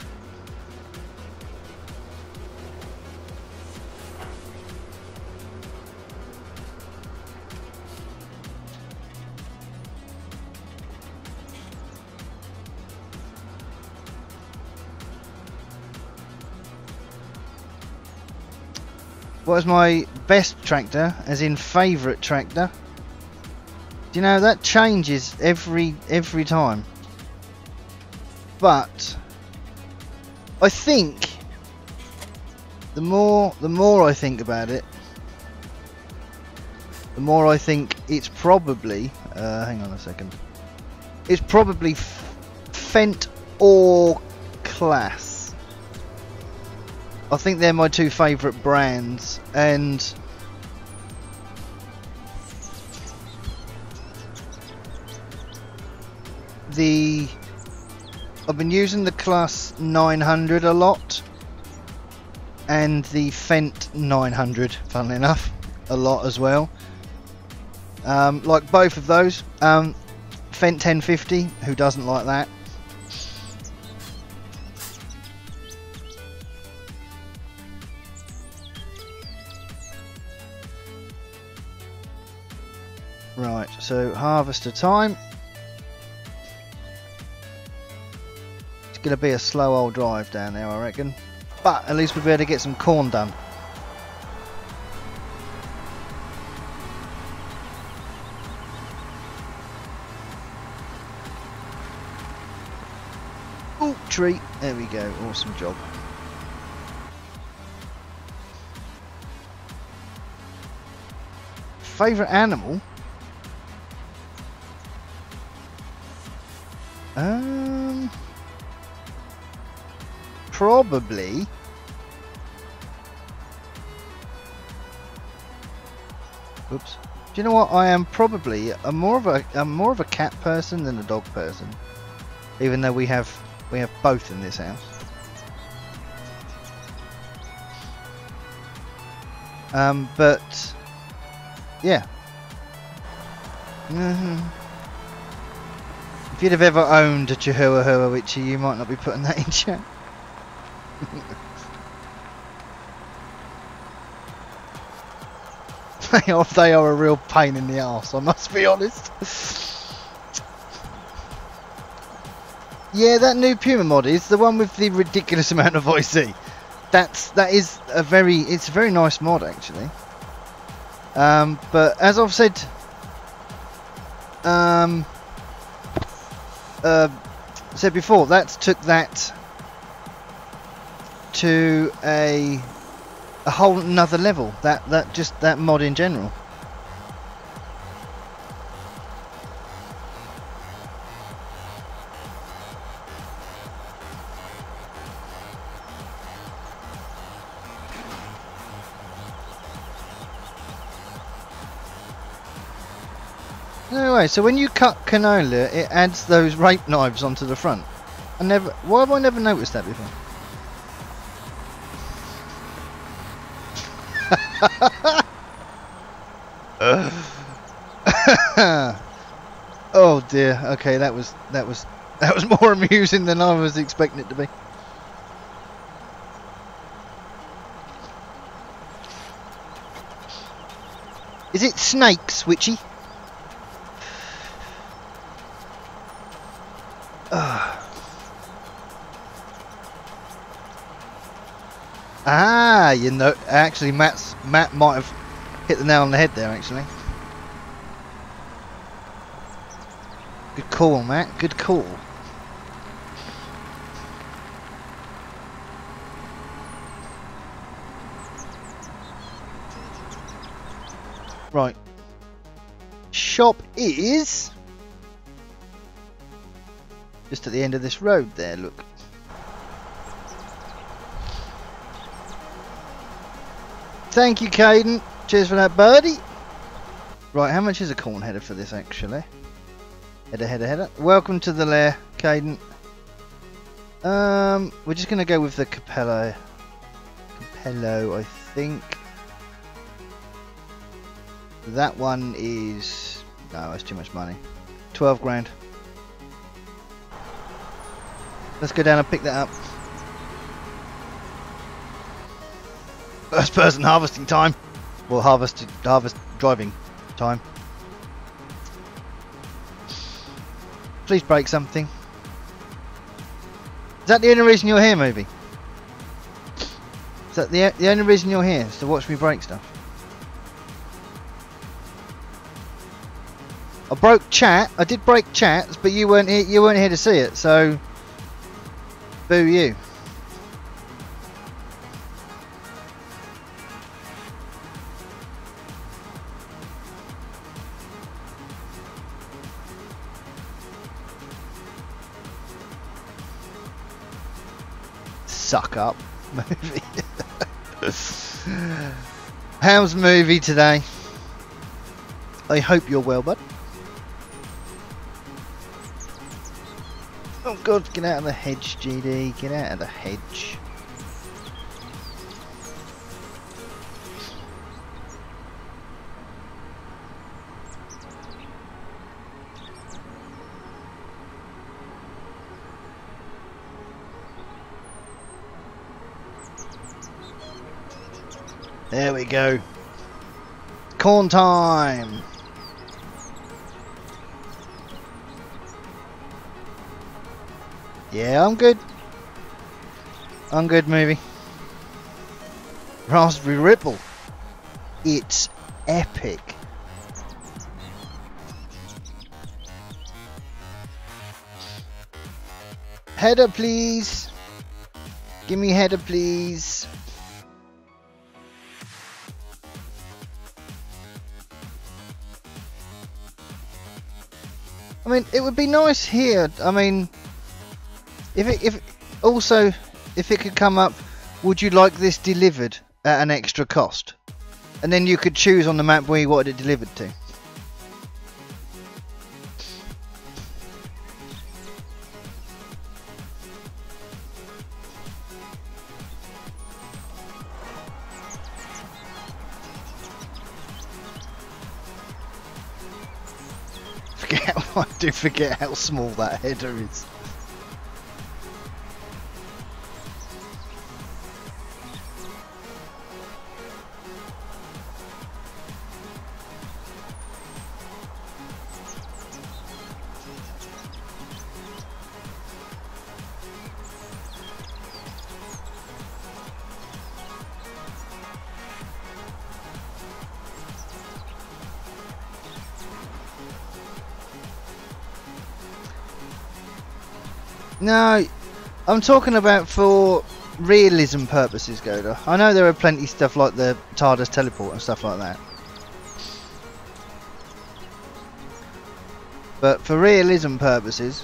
What is my best tractor, as in favourite tractor? Do you know, that changes every time. But I think the more I think about it, the more I think it's probably hang on a second. It's probably Fendt or Class. I think they're my two favourite brands, and I've been using the Class 900 a lot, and the Fendt 900, funnily enough, a lot as well. Like both of those. Fendt 1050, who doesn't like that? Right, so harvester time. Going to be a slow old drive down there, I reckon, but at least we'll be able to get some corn done. Ooh, tree, there we go, awesome job. Favourite animal? Probably oops. Do you know what? I am probably more of a cat person than a dog person, even though we have both in this house. But yeah. If you'd have ever owned a Chihuahua, Witchy, you might not be putting that in chat. They are a real pain in the arse, I must be honest. Yeah, that new Puma mod is the one with the ridiculous amount of voice-E. It's a very nice mod actually. But as I've said, before, took that to a whole another level. That mod in general. Anyway, so when you cut canola, it adds those rape knives onto the front. Why have I never noticed that before? Oh dear. Okay, that was more amusing than I was expecting it to be. Is it snakes, Witchy? Ah, you know, actually Matt might have hit the nail on the head there, actually. Good call, Matt, good call. Right. Shop is just at the end of this road there, look. Thank you, Caden. Cheers for that, birdie. Right, how much is a corn header for this, actually? Header. Welcome to the lair, Caden. We're just going to go with the Capello, I think. That one is... no, that's too much money. 12 grand. Let's go down and pick that up. First person harvesting time. Well, harvest driving time. Please break something. Is that the only reason you're here, movie? Is that the only reason you're here? Is to watch me break stuff? I broke chat. I did break chats, but you weren't here. You weren't here to see it, so boo you. Suck up, movie. How's movie today? I hope you're well, bud. Oh god, get out of the hedge, GD. Get out of the hedge. There we go. Corn time. Yeah, I'm good. I'm good, movie. Raspberry Ripple. It's epic. Header, please. Give me header, please. I mean, it would be nice here. I mean, if it could come up, would you like this delivered at an extra cost? And then you could choose on the map where you wanted it delivered to. do forget how small that header is. No, I'm talking about for realism purposes, Gwenddwr. I know there are plenty of stuff like the TARDIS teleport and stuff like that. But for realism purposes...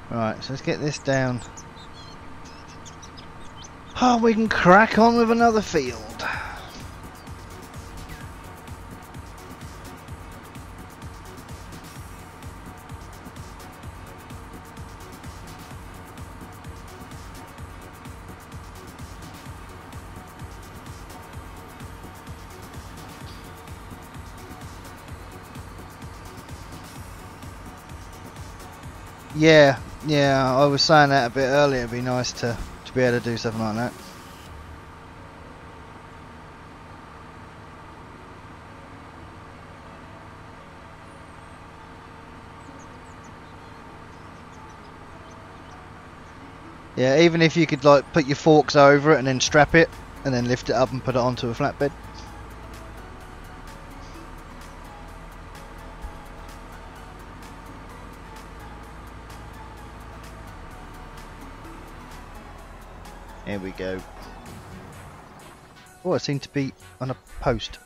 Right, so let's get this down. Oh, we can crack on with another field. Yeah, I was saying that a bit earlier. It'd be nice to be able to do something like that. Yeah, even if you could like put your forks over it and then strap it and then lift it up and put it onto a flatbed. Here we go. Oh, I seem to be on a post.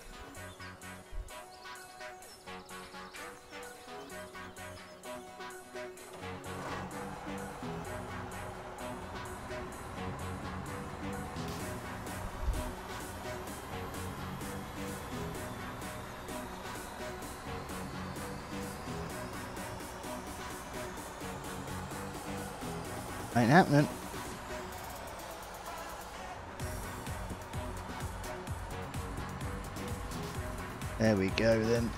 Ain't happening. There we go then.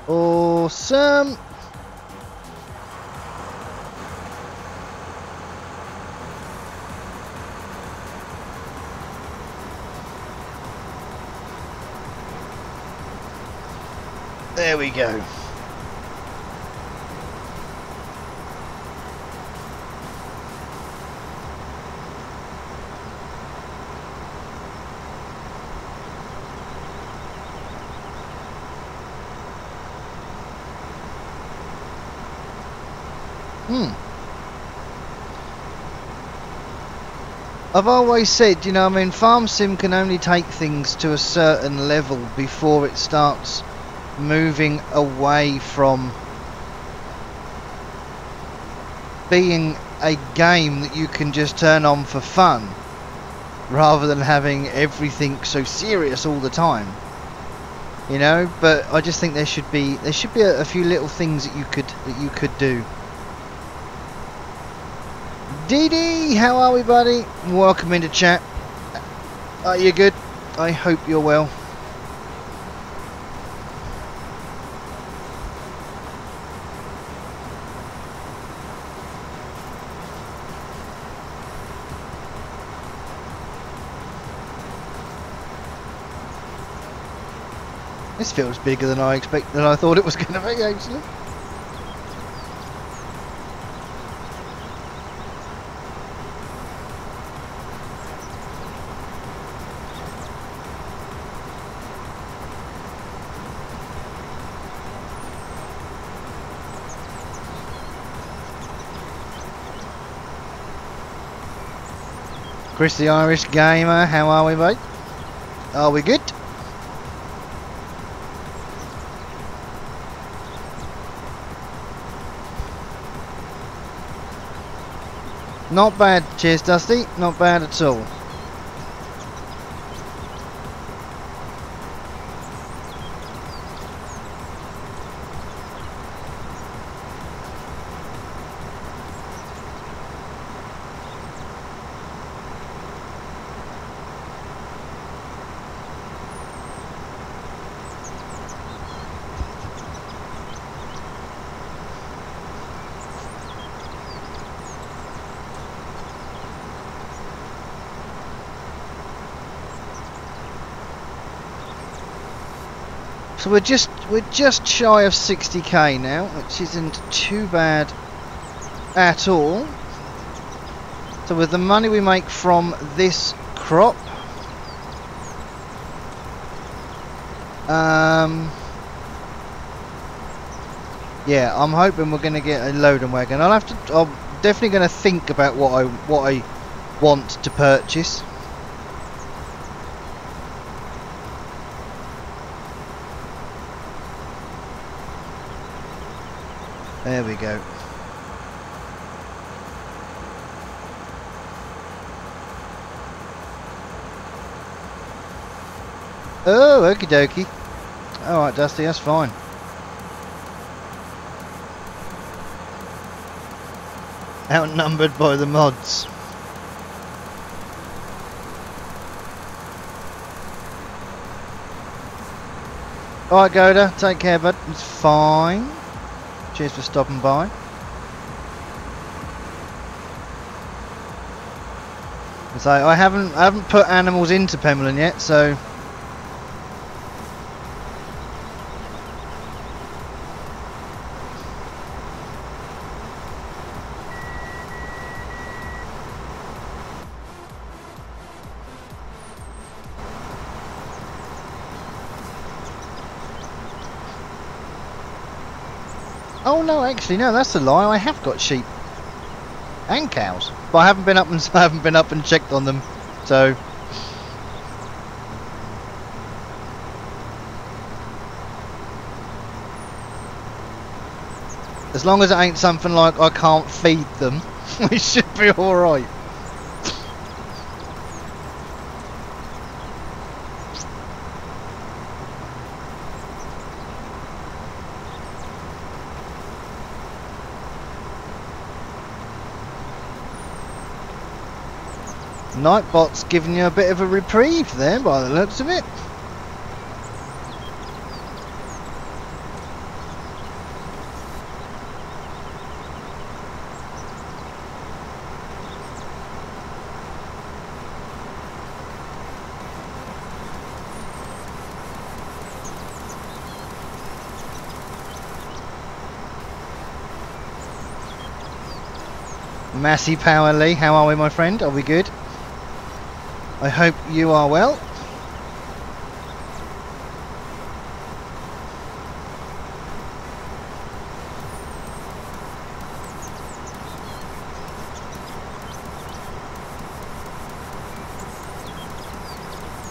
Awesome. There we go. I've always said, you know, I mean, Farm Sim can only take things to a certain level before it starts moving away from being a game that you can just turn on for fun, rather than having everything so serious all the time. You know, but I just think there should be a few little things that you could do. DD, how are we, buddy? Welcome into chat. Are you good? I hope you're well. This feels bigger than I thought it was going to be, actually. Chris the Irish Gamer, how are we, mate? Are we good? Not bad, cheers Dusty, not bad at all. So we're just shy of 60k now, which isn't too bad at all. So with the money we make from this crop, yeah, I'm hoping we're going to get a loading wagon. I'm definitely going to think about what I want to purchase. There we go. Oh, okie dokie. Alright, Dusty, that's fine. Outnumbered by the mods. Alright, Goda, take care, bud. It's fine. Cheers for stopping by. So I haven't put animals into Pemberlin yet, so oh no, actually no, that's a lie. I have got sheep and cows, but I haven't been up and checked on them. So as long as it ain't something like I can't feed them, we should be all right. Nightbot's giving you a bit of a reprieve there by the looks of it. Massey Power Lee, how are we, my friend? Are we good? I hope you are well.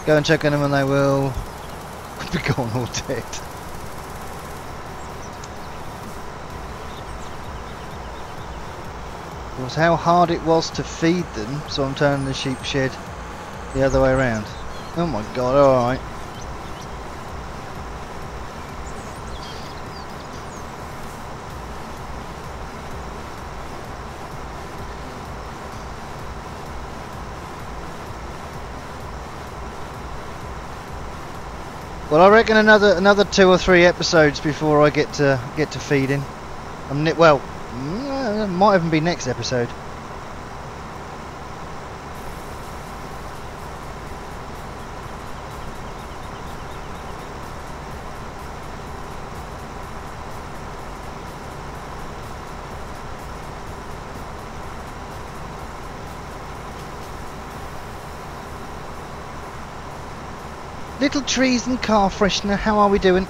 Go and check on them and they will be gone or dead. It was how hard it was to feed them, so I'm turning the sheep shed the other way around. Oh my god, alright. Well, I reckon another 2 or 3 episodes before I get to feeding. Well, it might even be next episode. Little trees and car freshener, how are we doing?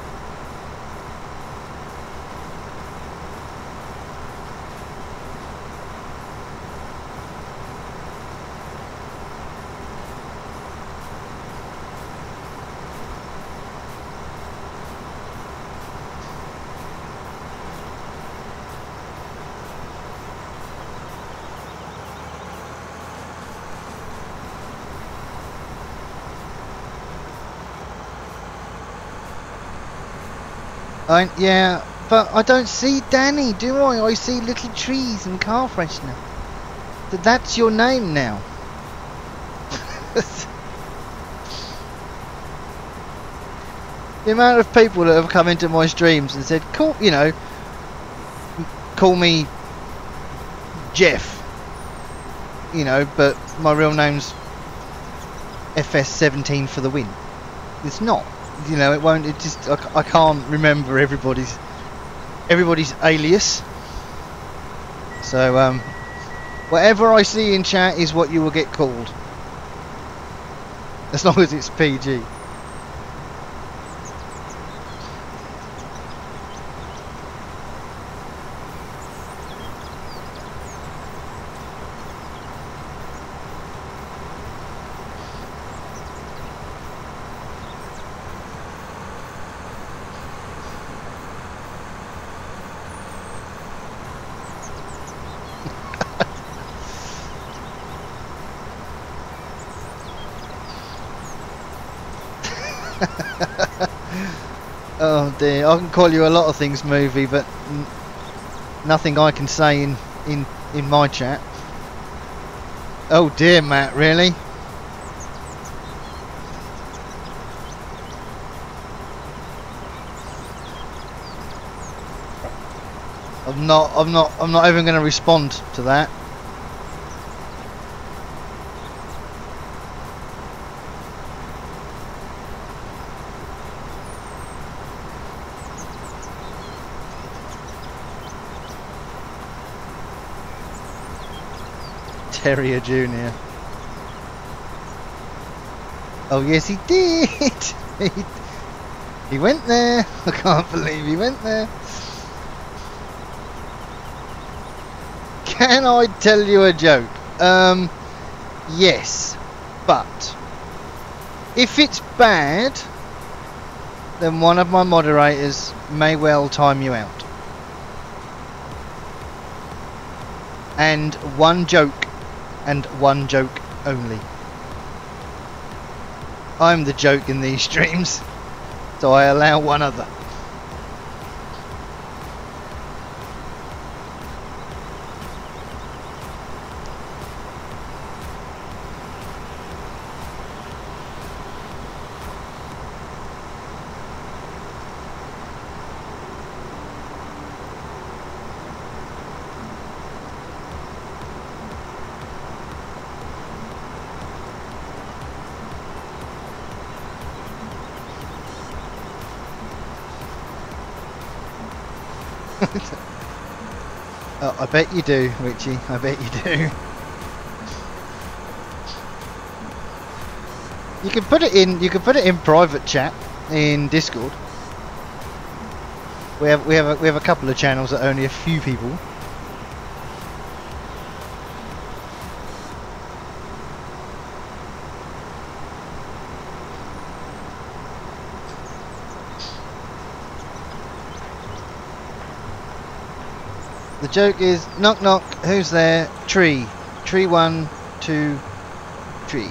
Yeah, but I don't see Danny, do I? I see little trees and car freshener. That's your name now. The amount of people that have come into my streams and said, "Cool, you know, call me Jeff," you know, but my real name's FS17 for the win. It's not, you know, it won't. It just I can't remember everybody's alias. So whatever I see in chat is what you will get called, as long as it's PG. Oh dear, I can call you a lot of things, movie, but nothing I can say in my chat. Oh dear, Matt, really? I'm not even going to respond to that. Terrier Jr. Oh yes, he did. He went there. I can't believe he went there. Can I tell you a joke? Yes, but if it's bad, then one of my moderators may well time you out. And one joke, and one joke only. I'm the joke in these streams, so I allow one other. Oh, I bet you do, Richie. I bet you do. You can put it in. You can put it in private chat in Discord. We have a couple of channels that only a few people. The joke is, knock knock, who's there? Tree. Tree 1, 2, tree.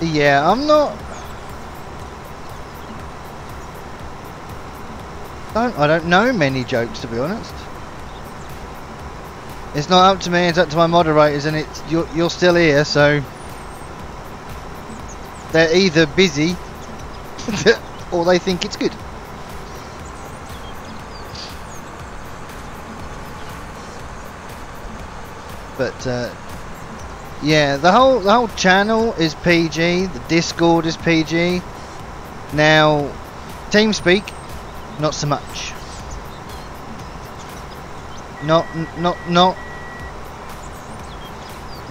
Yeah, I'm not... I don't know many jokes, to be honest. It's not up to me, it's up to my moderators, and it's you're still here, so they're either busy or they think it's good. But yeah, the whole channel is PG. The Discord is PG. Now, TeamSpeak, not so much. Not.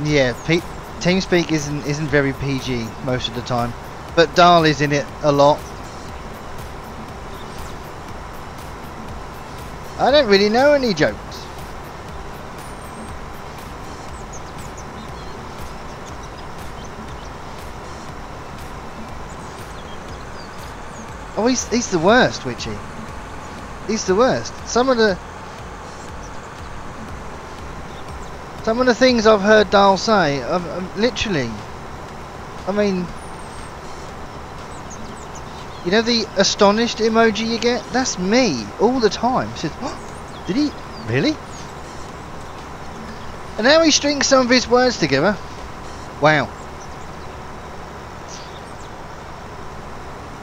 Yeah, TeamSpeak isn't very PG most of the time, but Dal is in it a lot. I don't really know any jokes. Oh, he's the worst, Witchy. He's the worst. Some of the things I've heard Dal say, literally, I mean, you know the astonished emoji you get? That's me all the time. He says, oh, did he really? And how he strings some of his words together. Wow.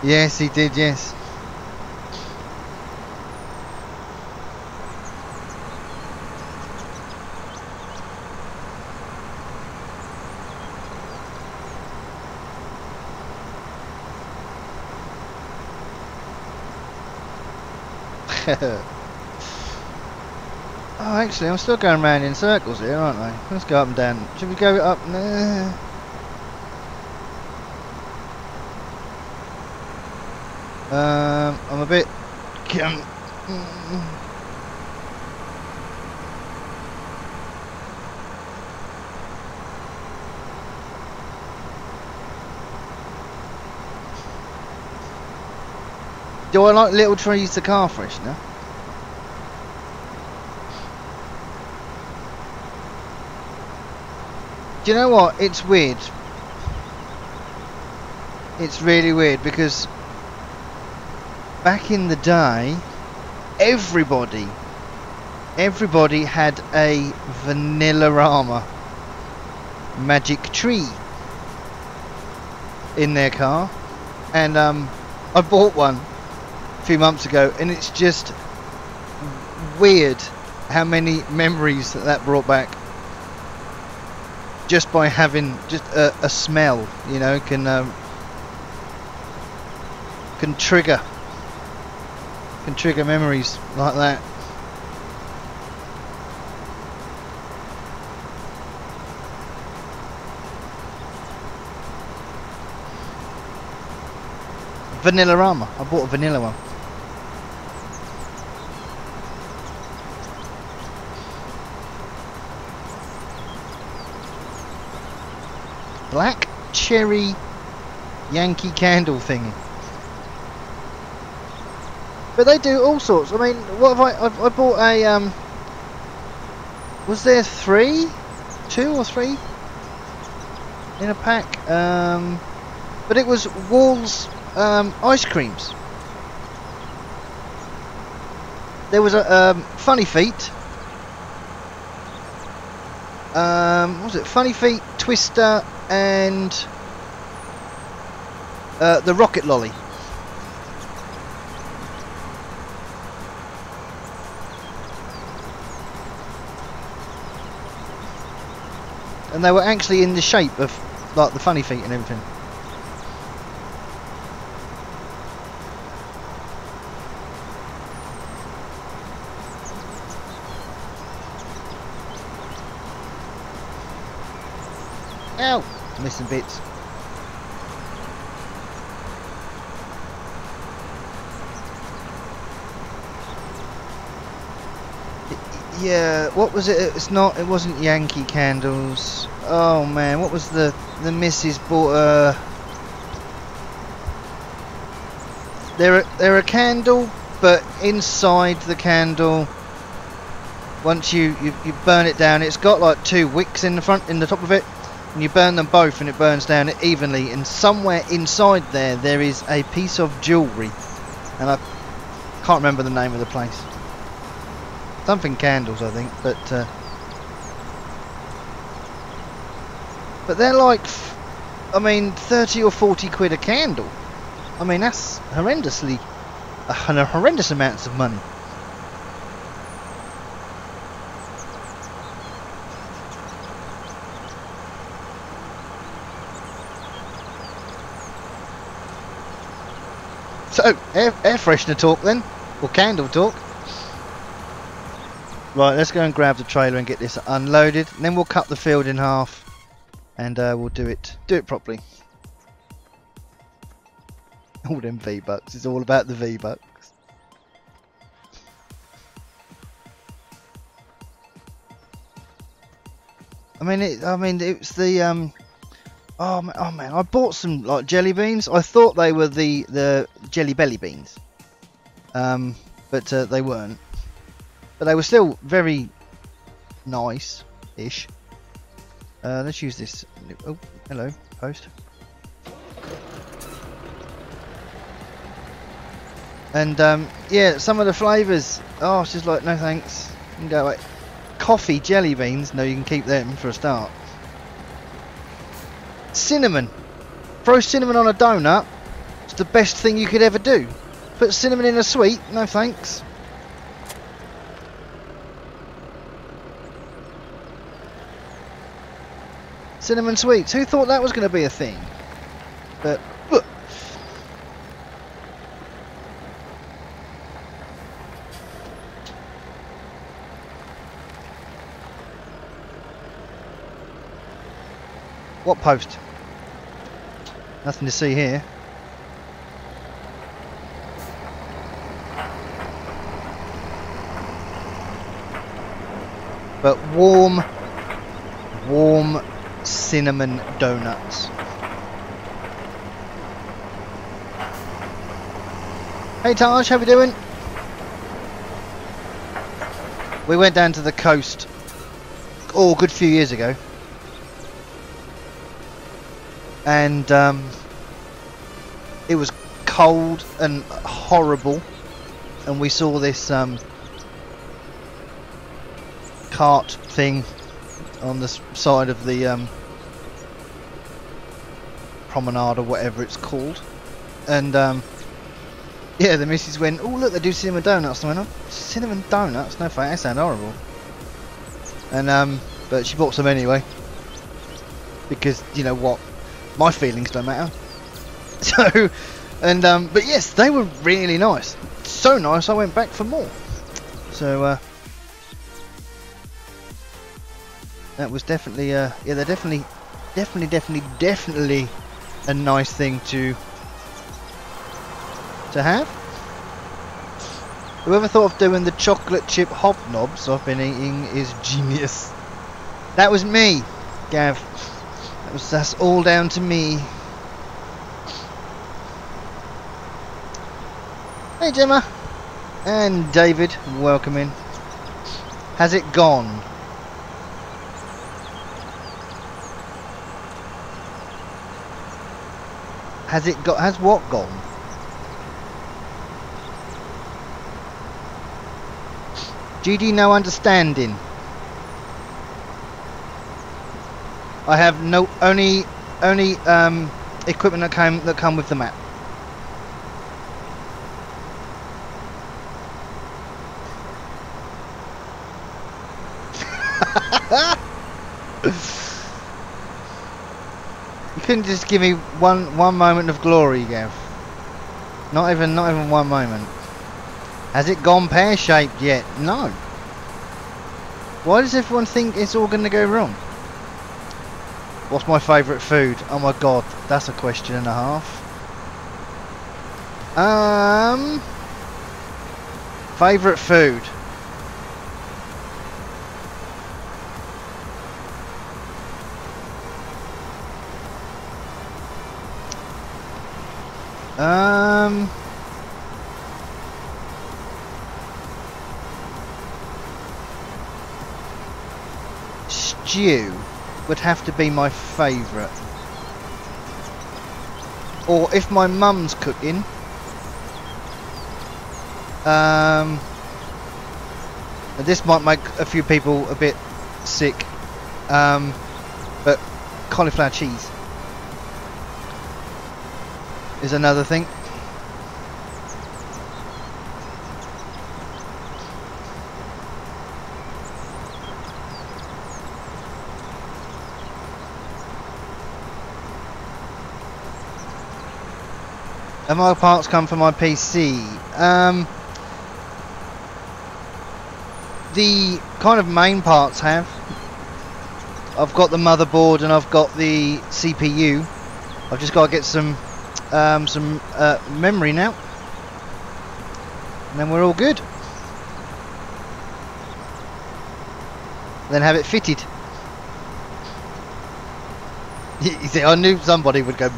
Yes, he did, yes. Oh, actually, I'm still going round in circles here, aren't I? Let's go up and down. Should we go up? Nah. I'm a bit... Do I like little trees to car freshener? Do you know what? It's weird. It's really weird because back in the day, everybody had a Vanilla-Rama magic tree in their car, and I bought one a few months ago, and it's just weird how many memories that brought back. Just by having just a smell, you know, can trigger memories like that. Vanilla-Rama. I bought a vanilla one. Black cherry Yankee Candle thingy. But they do all sorts. I mean, what have I bought a was there 2 or 3 in a pack? But it was Wall's ice creams. There was a Funny Feet. What was it? Funny Feet, Twister, and the Rocket Lolly. And they were actually in the shape of like the Funny Feet and everything. Ow! Missing bits. Yeah, what was it? It wasn't Yankee Candles. Oh man, what was the missus bought they're a candle, but inside the candle, once you burn it down, it's got like 2 wicks in the top of it, and you burn them both and it burns down evenly, and somewhere inside there is a piece of jewellery, and I can't remember the name of the place. Something candles, I think, but they're like, I mean, 30 or 40 quid a candle. I mean, that's horrendous amounts of money. So, air freshener talk then, or candle talk. Right, let's go and grab the trailer and get this unloaded, and then we'll cut the field in half, and we'll do it properly. All them V-Bucks, it's all about the V-Bucks. I mean, it's the oh man, I bought some like jelly beans. I thought they were the jelly belly beans. but they weren't. But they were still very nice-ish. Let's use this. Oh, hello, post. And yeah, some of the flavours. Oh, it's just like, no thanks. You can go away. Coffee, jelly beans. No, you can keep them for a start. Cinnamon. Throw cinnamon on a donut. It's the best thing you could ever do. Put cinnamon in a sweet. No thanks. Cinnamon sweets. Who thought that was going to be a thing? But look. What post? Nothing to see here. But warm cinnamon donuts. Hey Taj, how we doing? We went down to the coast a good few years ago. And it was cold and horrible, and we saw this cart thing on the side of the promenade or whatever it's called, and yeah, the missus went, oh look, they do cinnamon donuts. And I went, oh, cinnamon donuts? No thanks, that sound horrible. And but she bought some anyway, because you know what, my feelings don't matter. So, and but yes, they were really nice. So nice, I went back for more. So that was definitely yeah, they're definitely a nice thing to have. Whoever thought of doing the chocolate chip hobnobs I've been eating is genius. That was me, Gav. That's all down to me. Hey Gemma and David, welcome in. Has it gone? Has what gone? GD no understanding. I have no only equipment that come with the map. You couldn't just give me one moment of glory, Gav. Not even one moment. Has it gone pear-shaped yet? No. Why does everyone think it's all going to go wrong? What's my favourite food? Oh my god, that's a question and a half. Favourite food. Stew would have to be my favourite. Or if my mum's cooking, this might make a few people a bit sick, but cauliflower cheese is another thing. And my parts come from my PC. The kind of main parts have. I've got the motherboard and I've got the CPU. I've just got to get some memory now, and then we're all good. Then have it fitted. You see, I knew somebody would go,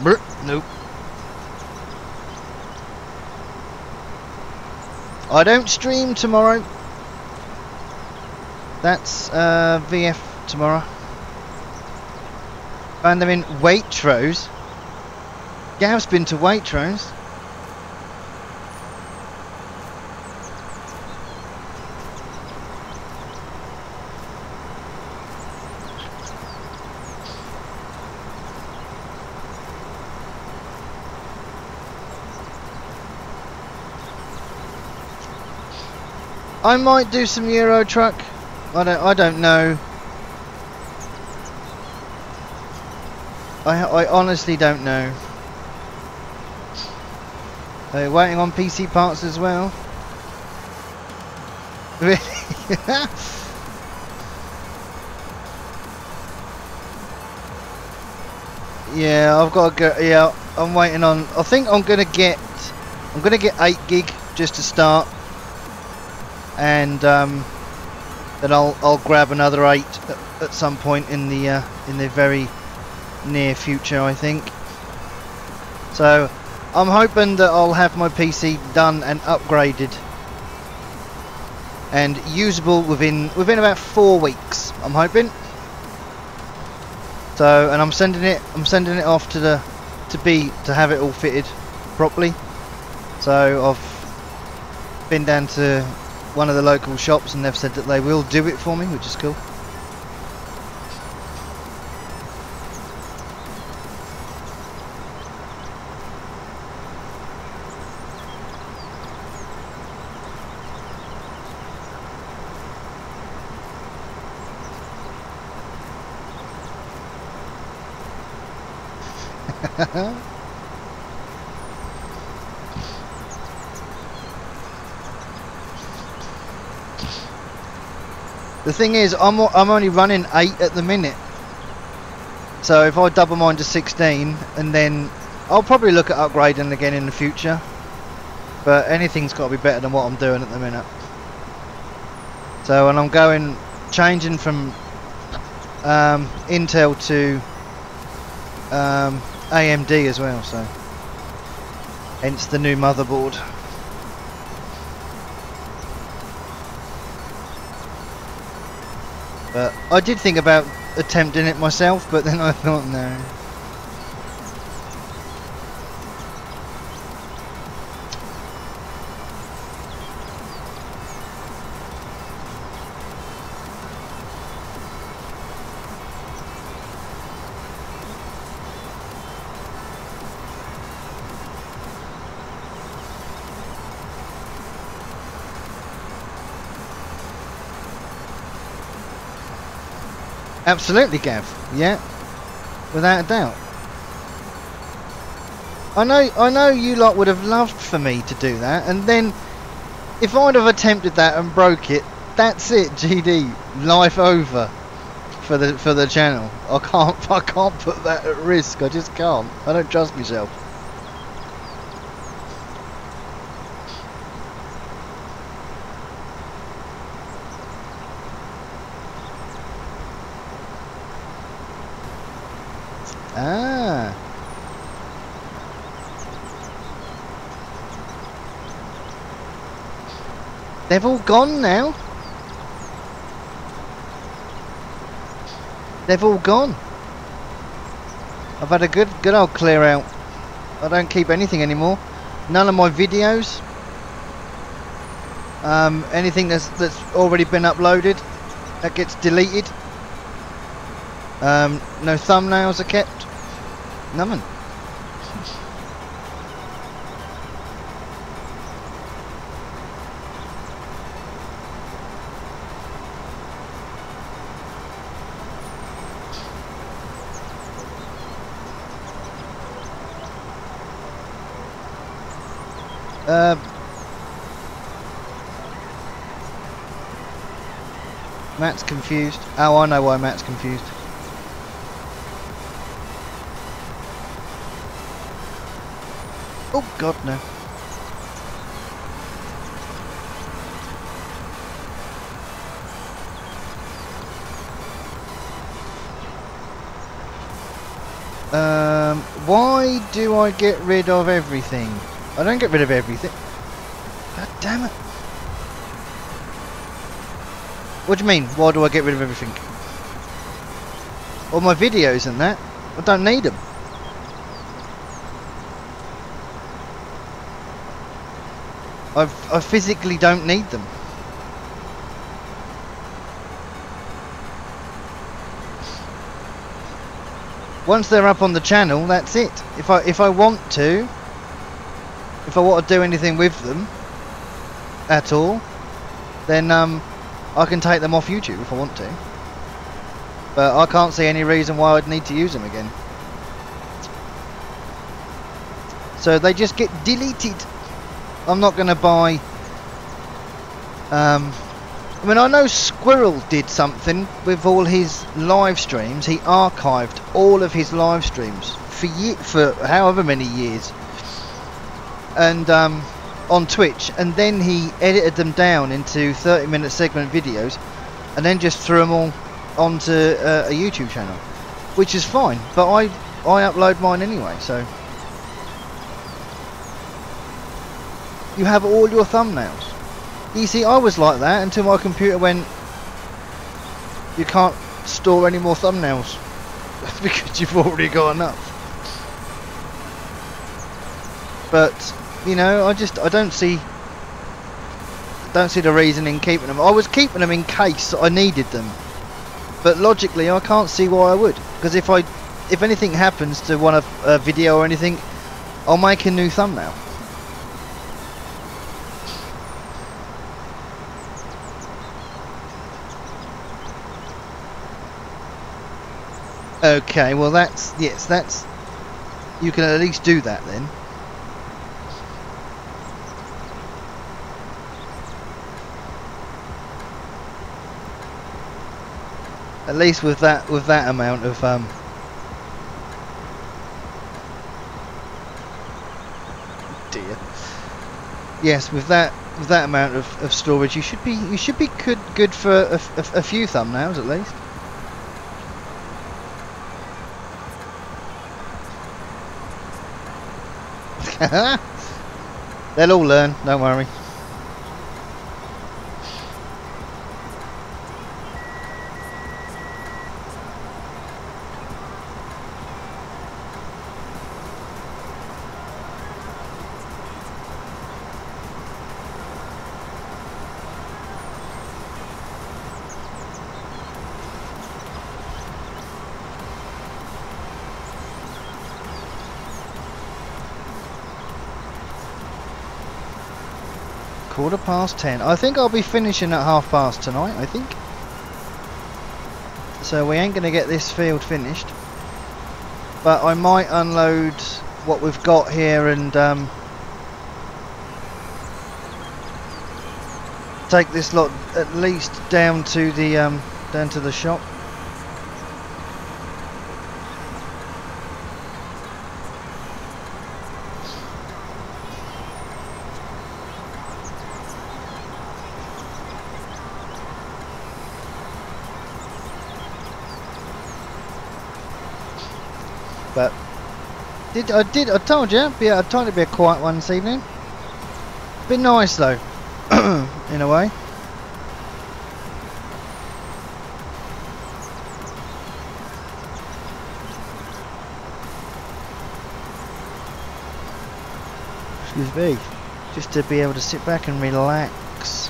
nope. I don't stream tomorrow. That's VF tomorrow. Found them in Waitrose. Gav's been to Waitrose. I might do some Euro Truck. I don't know. I honestly don't know. Waiting on PC parts as well. Really? Yeah, I've got to go. Yeah, I'm waiting on. I think I'm gonna get 8 gig just to start, and then I'll grab another 8 at some point in the very near future, I think. So I'm hoping that I'll have my PC done and upgraded and usable within about 4 weeks. I'm hoping. So, and I'm sending it off to have it all fitted properly. So I've been down to one of the local shops and they've said that they will do it for me, which is cool. The thing is, I'm only running 8 at the minute. So if I double mine to 16, and then I'll probably look at upgrading again in the future. But anything's got to be better than what I'm doing at the minute. So, and I'm changing from Intel to AMD as well, so hence the new motherboard. But I did think about attempting it myself, but then I thought no. Absolutely, Gav. Yeah, without a doubt. I know you lot would have loved for me to do that, and then if I'd have attempted that and broke it, that's it. GD, life over for the channel. I can't put that at risk. I just can't. I don't trust myself. Ah. They've all gone now. They've all gone. I've had a good old clear out. I don't keep anything anymore. None of my videos. Anything that's already been uploaded, that gets deleted. No thumbnails are kept. Nothing. Matt's confused. Oh, I know why Matt's confused. Oh God, no. Why do I get rid of everything? I don't get rid of everything. God damn it. What do you mean? Why do I get rid of everything? All my videos and that. I don't need them. I physically don't need them. Once they're up on the channel, that's it. If I want to do anything with them at all, then I can take them off YouTube if I want to. But I can't see any reason why I'd need to use them again. So they just get deleted. I'm not going to buy... I mean, I know Squirrel did something with all his live streams. He archived all of his live streams for however many years. And on Twitch. And then he edited them down into 30-minute segment videos. And then just threw them all onto a YouTube channel. Which is fine. But I upload mine anyway, so... You have all your thumbnails. You see, I was like that until my computer went, you can't store any more thumbnails because you've already got enough. But you know, I don't see the reason in keeping them. I was keeping them in case I needed them, but logically I can't see why I would, because if anything happens to one of a video or anything, I'll make a new thumbnail. Okay, well that's you can at least do that then. At least with that amount of dear. Yes, with that amount of storage, you should be good for a few thumbnails at least. They'll all learn, don't worry. (10). I think I'll be finishing at 10:30 tonight, I think. So we ain't going to get this field finished. But I might unload what we've got here and take this lot at least down to the shop. But I told you, I told it to be a quiet one this evening. Bit nice though, in a way. Excuse me. Just to be able to sit back and relax.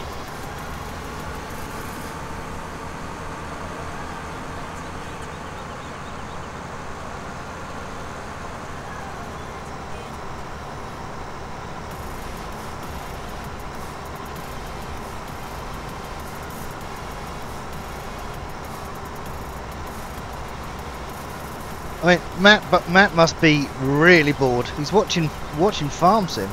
I mean, Matt must be really bored. He's watching Farm Sim.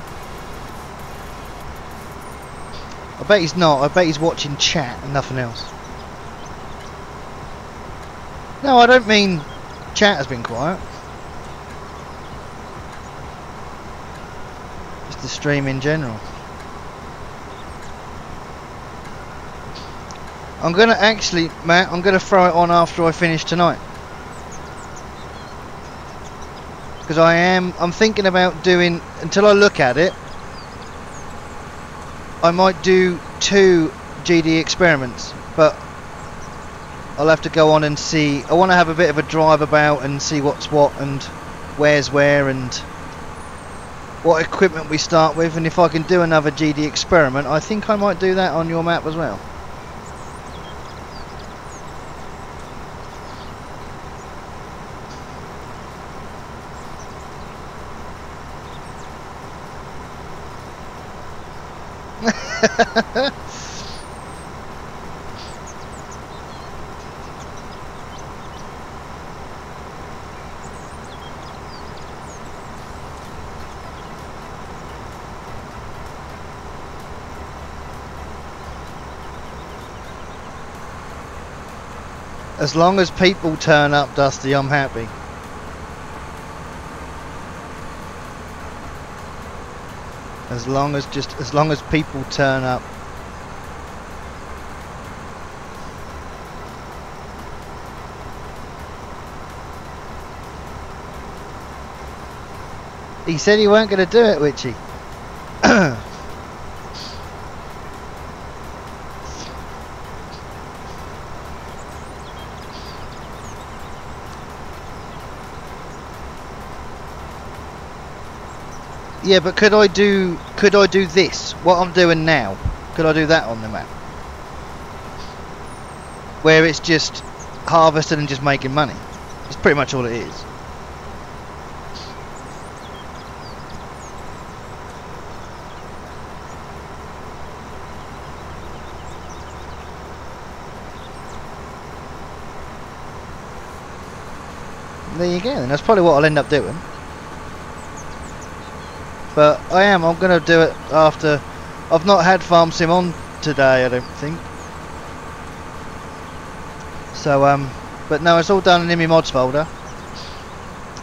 I bet he's not. I bet he's watching chat and nothing else. No, I don't mean chat has been quiet. Just the stream in general. I'm gonna actually, Matt, I'm gonna throw it on after I finish tonight. Because I'm thinking about doing, until I look at it, I might do 2 GD experiments, but I'll have to go on and see. I want to have a bit of a drive about and see what's what and where's where and what equipment we start with, and if I can do another GD experiment, I think I might do that on your map as well. As long as people turn up, Dusty, I'm happy. As long as people turn up. He said he weren't going to do it, Witchy. Yeah, but could I do this? What I'm doing now? Could I do that on the map? Where it's just harvesting and just making money. That's pretty much all it is. There you go, and that's probably what I'll end up doing. But I'm going to do it after. I've not had Farm Sim on today, I don't think. So, but no, it's all done in my mods folder.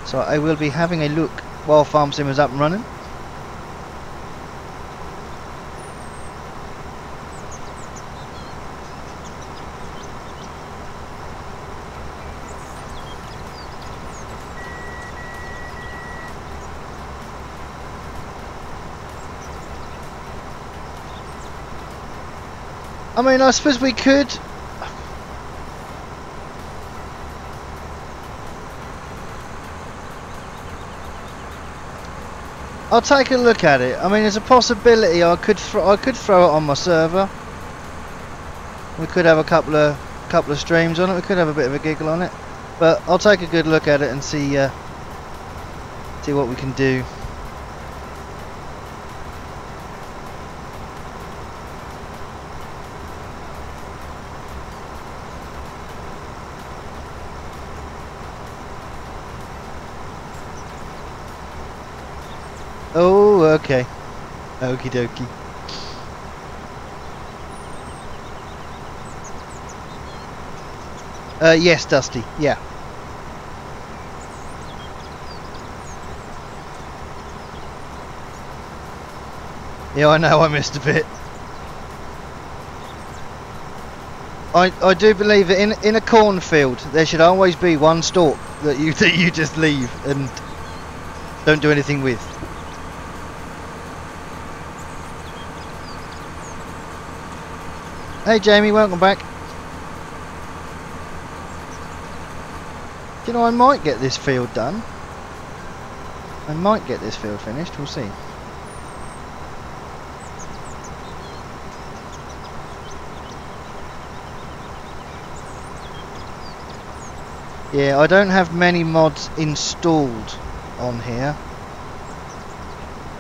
So I will be having a look while Farm Sim is up and running. I mean, I suppose we could. I'll take a look at it. I mean, there's a possibility I could throw it on my server. We could have a couple of streams on it. We could have a bit of a giggle on it. But I'll take a good look at it and see what we can do. Oh, okay. Okie dokie. Yes, Dusty. Yeah. Yeah, I know I missed a bit. I do believe that in a cornfield there should always be one stalk that you just leave and don't do anything with. Hey Jamie, welcome back. You know, I might get this field done. I might get this field finished, we'll see. Yeah, I don't have many mods installed on here.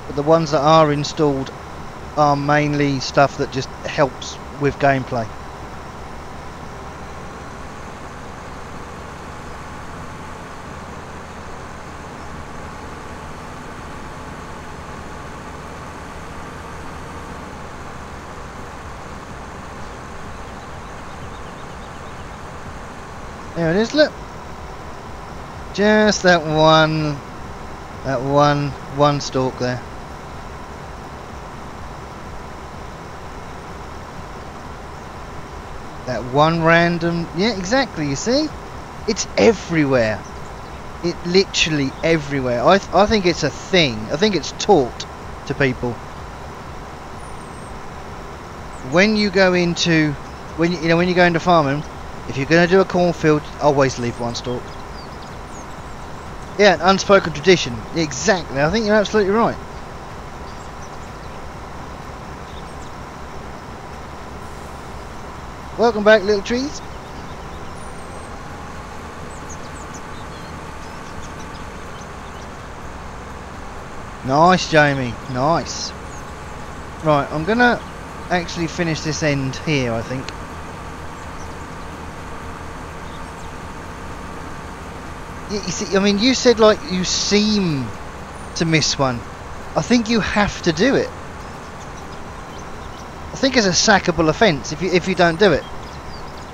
But the ones that are installed are mainly stuff that just helps with gameplay. There it is, look. Just that one stalk there. That one random, yeah, exactly, you see? It's everywhere. It literally everywhere. I think it's a thing. I think it's taught to people. When you go into, when you go into farming, If you're going to do a cornfield, always leave one stalk. Yeah, an unspoken tradition. Exactly. I think you're absolutely right. Welcome back, little trees. Nice, Jamie. Nice. Right, I'm gonna actually finish this end here, I think. You see, I mean, you said like you seem to miss one. I think you have to do it. I think it's a sackable offence if you don't do it.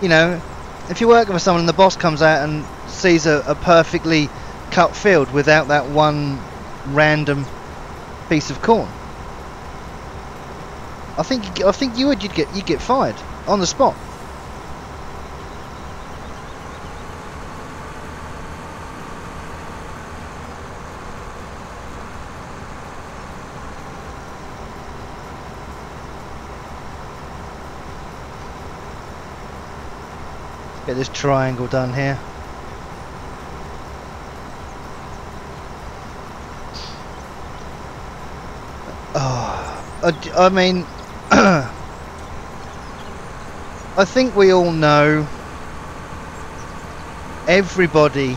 You know, if you're working with someone and the boss comes out and sees a perfectly cut field without that one random piece of corn, I think you'd get fired on the spot. Get this triangle done here. Oh, I mean, I think we all know, everybody,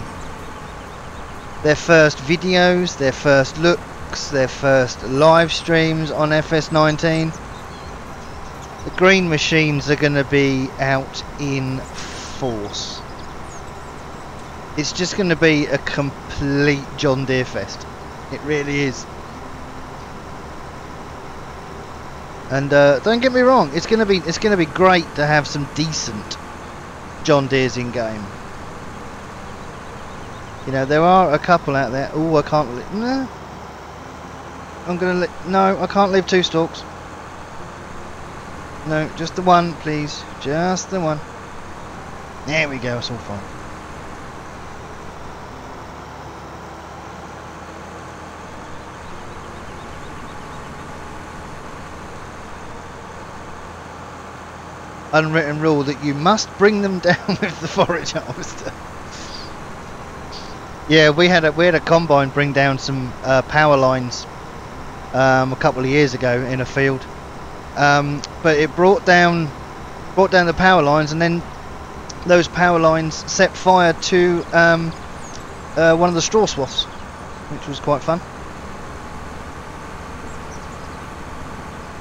their first videos, their first looks, their first live streams on FS19, the green machines are going to be out in force. It's just going to be a complete John Deere fest. It really is. And don't get me wrong, it's going to be great to have some decent John Deeres in game. You know, there are a couple out there. Oh, I can't. No, I'm gonna. No, I can't leave two stalks. No, just the one, please. Just the one. There we go. It's all fine. Unwritten rule that you must bring them down with the forage harvester. Yeah, we had a combine bring down some power lines a couple of years ago in a field, but it brought down the power lines, and then those power lines set fire to one of the straw swaths, which was quite fun.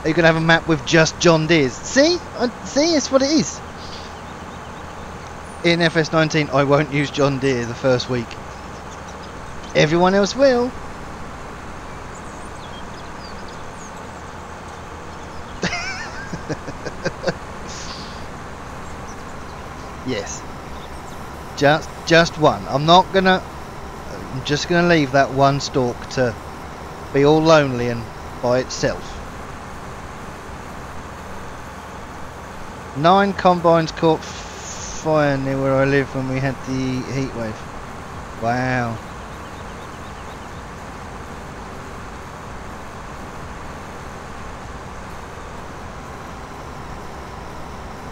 Are you going to have a map with just John Deeres? See? See, it's what it is. In FS19, I won't use John Deere the first week. Everyone else will. Yes. Just one. I'm just gonna leave that one stalk to be all lonely and by itself. 9 combines caught fire near where I live when we had the heat wave. Wow.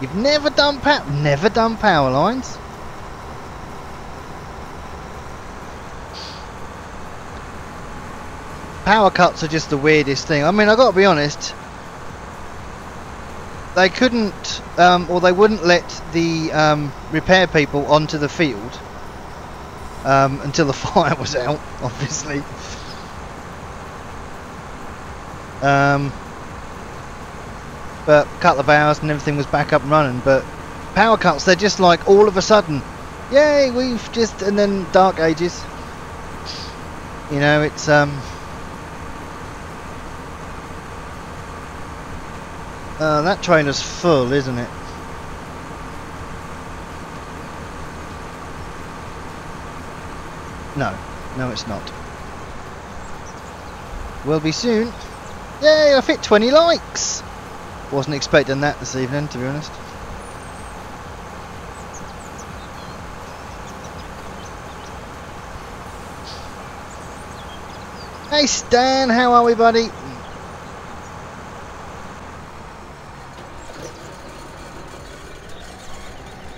You've never done power lines? Power cuts are just the weirdest thing. I mean, I got to be honest. They couldn't, or they wouldn't let the repair people onto the field until the fire was out, obviously. But a couple of hours and everything was back up and running. But power cuts, they're just like all of a sudden, yay, we've just, and then dark ages. You know, it's that trailer's full, isn't it? No, it's not. Will be soon. Yay, I've hit 20 likes! Wasn't expecting that this evening, to be honest. Hey Stan, how are we, buddy?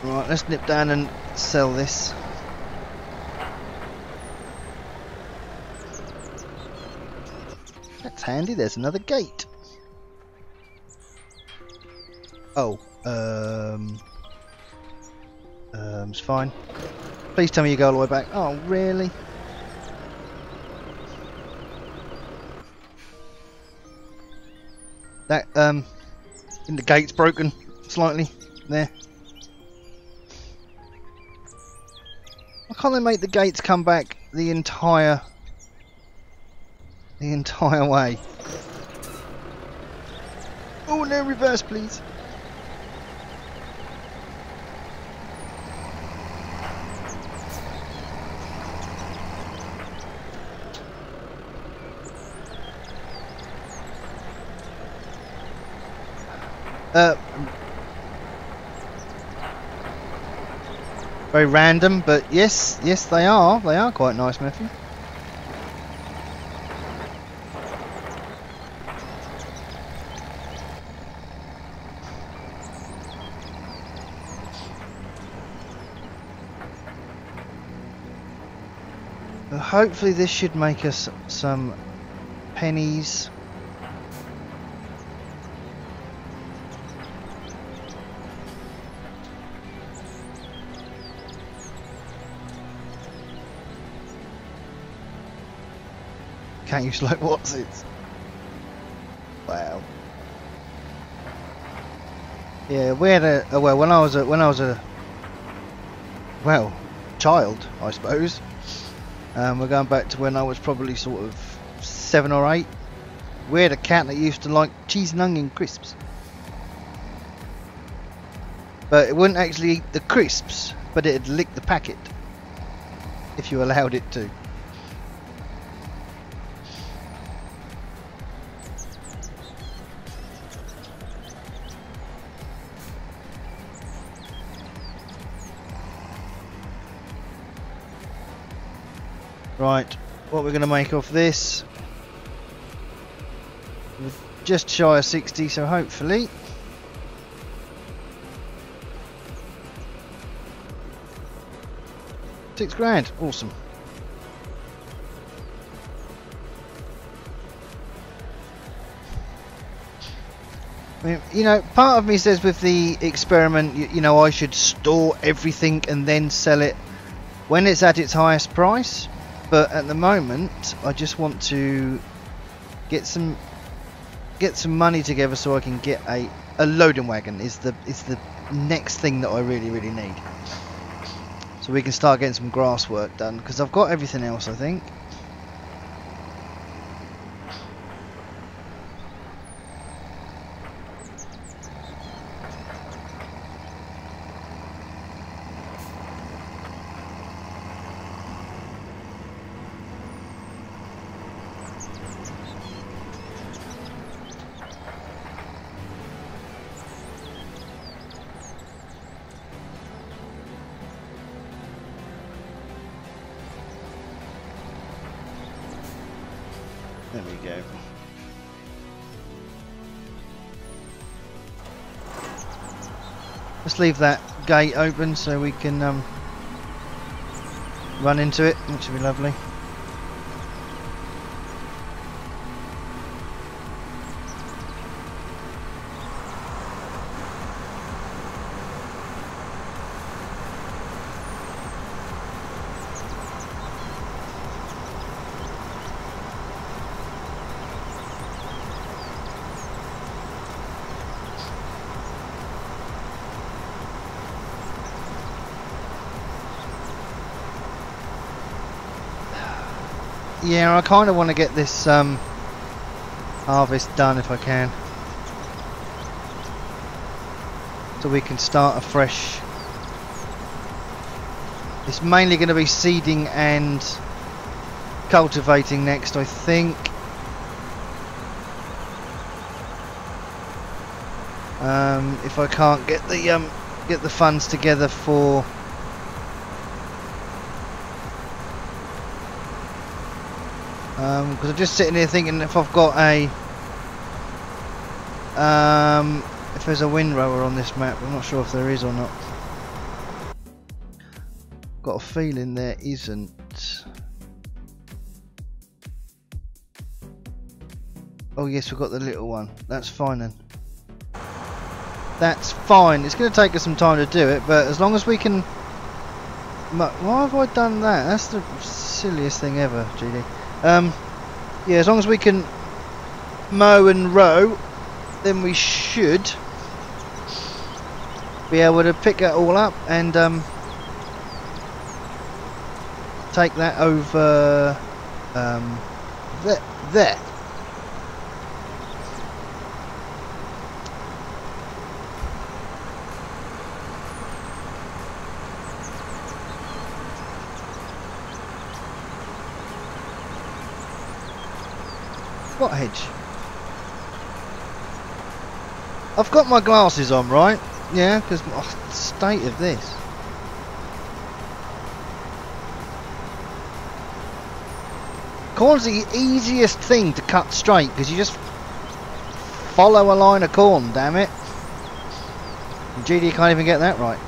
Right, Right, let's nip down and sell this. That's handy, there's another gate. Oh, it's fine. Please tell me you go all the way back. Oh, really? That, the gate's broken slightly there. Why can't they make the gates come back the entire way? Oh no, reverse please. Very random, but yes, they are. They are quite nice, Matthew. Hopefully this should make us some pennies. Can't use like what's it? Wow. Yeah, we had a well when I was a child, I suppose. We're going back to when I was probably sort of 7 or 8. We had a cat that used to like cheese and onion crisps, but it wouldn't actually eat the crisps, but it'd lick the packet if you allowed it to. Right, what we're going to make off this? We're just shy of 60, so hopefully £6 grand, awesome. I mean, you know, part of me says with the experiment, you know, I should store everything and then sell it when it's at its highest price. But at the moment, I just want to get some money together so I can get a loading wagon. Is the next thing that I really need. So we can start getting some grass work done, because I've got everything else, I think. There we go. Let's leave that gate open so we can run into it, which would be lovely. Yeah, I kind of want to get this harvest done if I can, so we can start afresh. It's mainly going to be seeding and cultivating next, I think. If I can't get the funds together for because I'm just sitting here thinking if I've got a if there's a windrower on this map. I'm not sure if there is or not. Got a feeling there isn't. Oh yes, we've got the little one. That's fine then. That's fine. It's going to take us some time to do it, but as long as we can... Why have I done that? That's the silliest thing ever, GD. Yeah, as long as we can mow and row, then we should be able to pick it all up and take that over there. What hedge? I've got my glasses on, right? Yeah, because the state of this. Corn's the easiest thing to cut straight because you just follow a line of corn, damn it. And GD can't even get that right.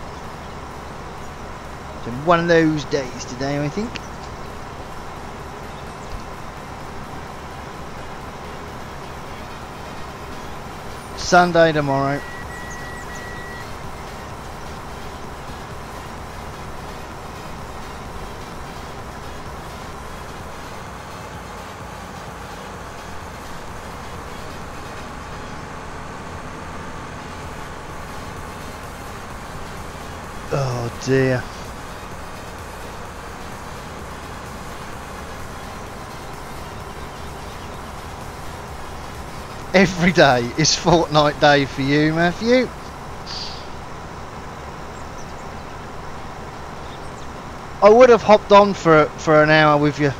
It's been one of those days today, I think. Sunday tomorrow. Oh dear. Every day is fortnight day for you, Matthew. I would have hopped on for an hour with you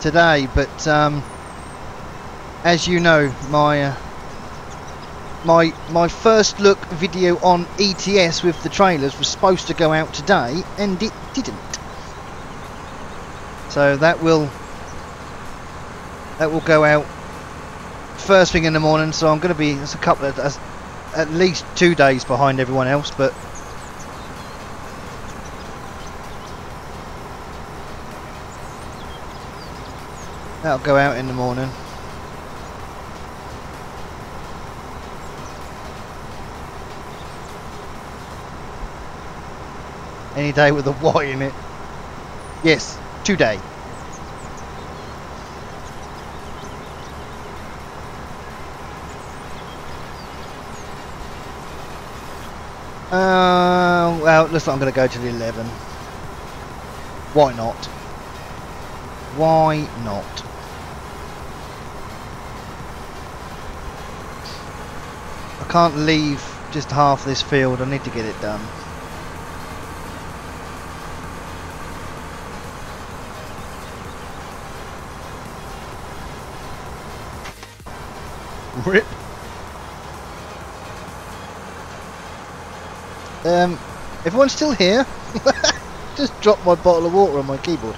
today, but as you know, my first look video on ETS with the trailers was supposed to go out today, and it didn't. So that will go out first thing in the morning. So I'm going to be at least 2 days behind everyone else, but that'll go out in the morning. Any day with a Y in it. Yes, today. Well, it looks like I'm going to go to the 11. Why not? Why not? I can't leave just half this field. I need to get it done. Rip. Everyone's still here? Just dropped my bottle of water on my keyboard.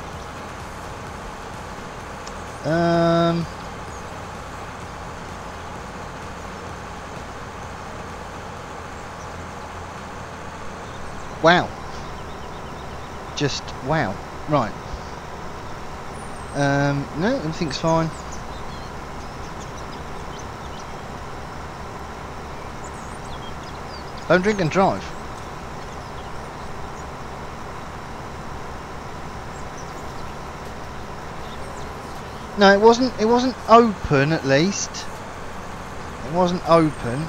Wow. Just wow. Right. No, everything's fine. Don't drink and drive. No, it wasn't open, at least. It wasn't open.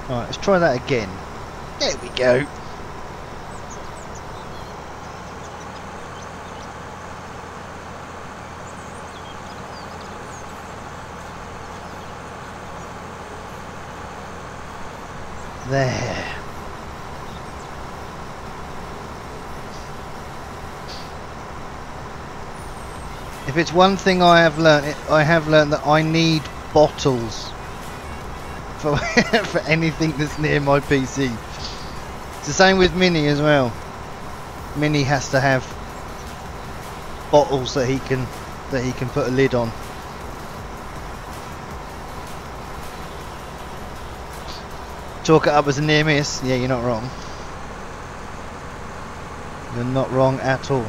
Alright, let's try that again. There we go. There. If it's one thing I have learnt that I need bottles for for anything that's near my PC. It's the same with Mini as well. Mini has to have bottles that he can put a lid on. Chalk it up as a near miss. Yeah, you're not wrong. You're not wrong at all.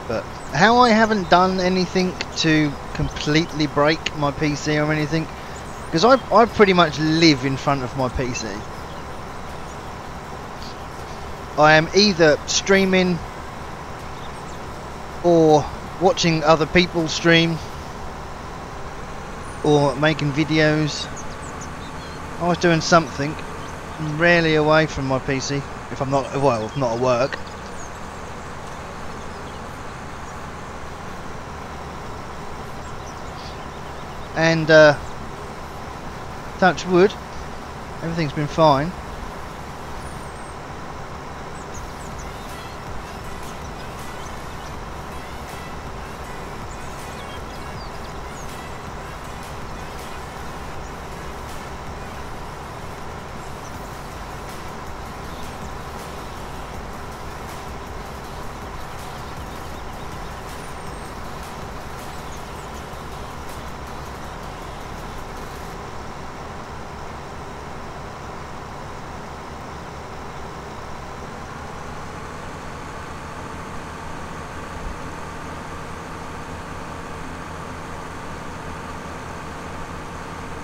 But how I haven't done anything to completely break my PC or anything, because I pretty much live in front of my PC. I am either streaming or watching other people stream or making videos. I was doing something. I'm rarely away from my PC if I'm not, well, not at work. And touch wood, everything's been fine.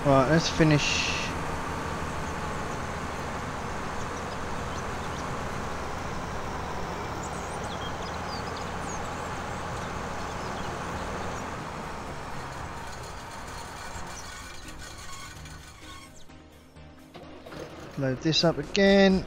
Right, let's finish. Load this up again.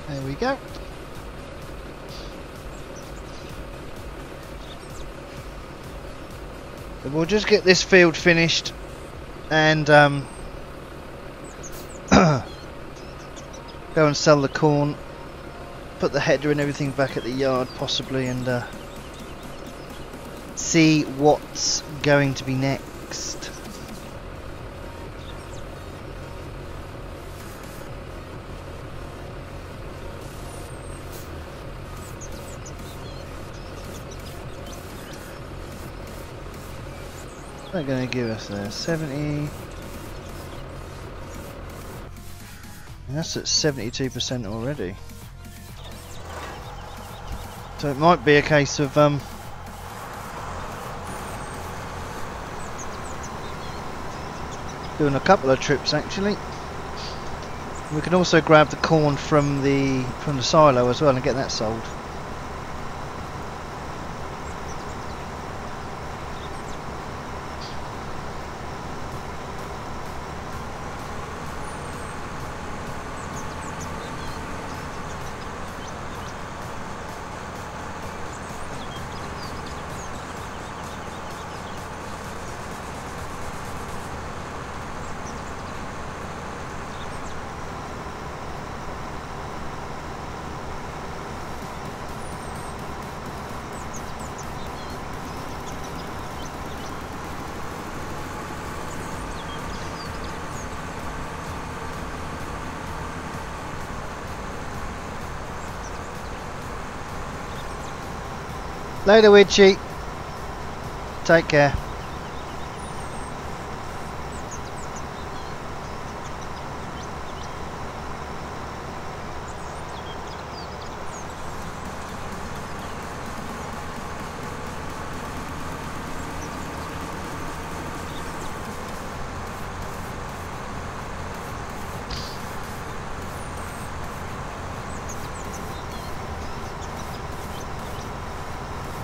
There we go. So we'll just get this field finished and go and sell the corn, put the header and everything back at the yard possibly, and see what's going to be next. They're going to give us there 70, and that's at 72% already. So it might be a case of doing a couple of trips actually. We can also grab the corn from the silo as well and get that sold. Later, Witchy. Take care.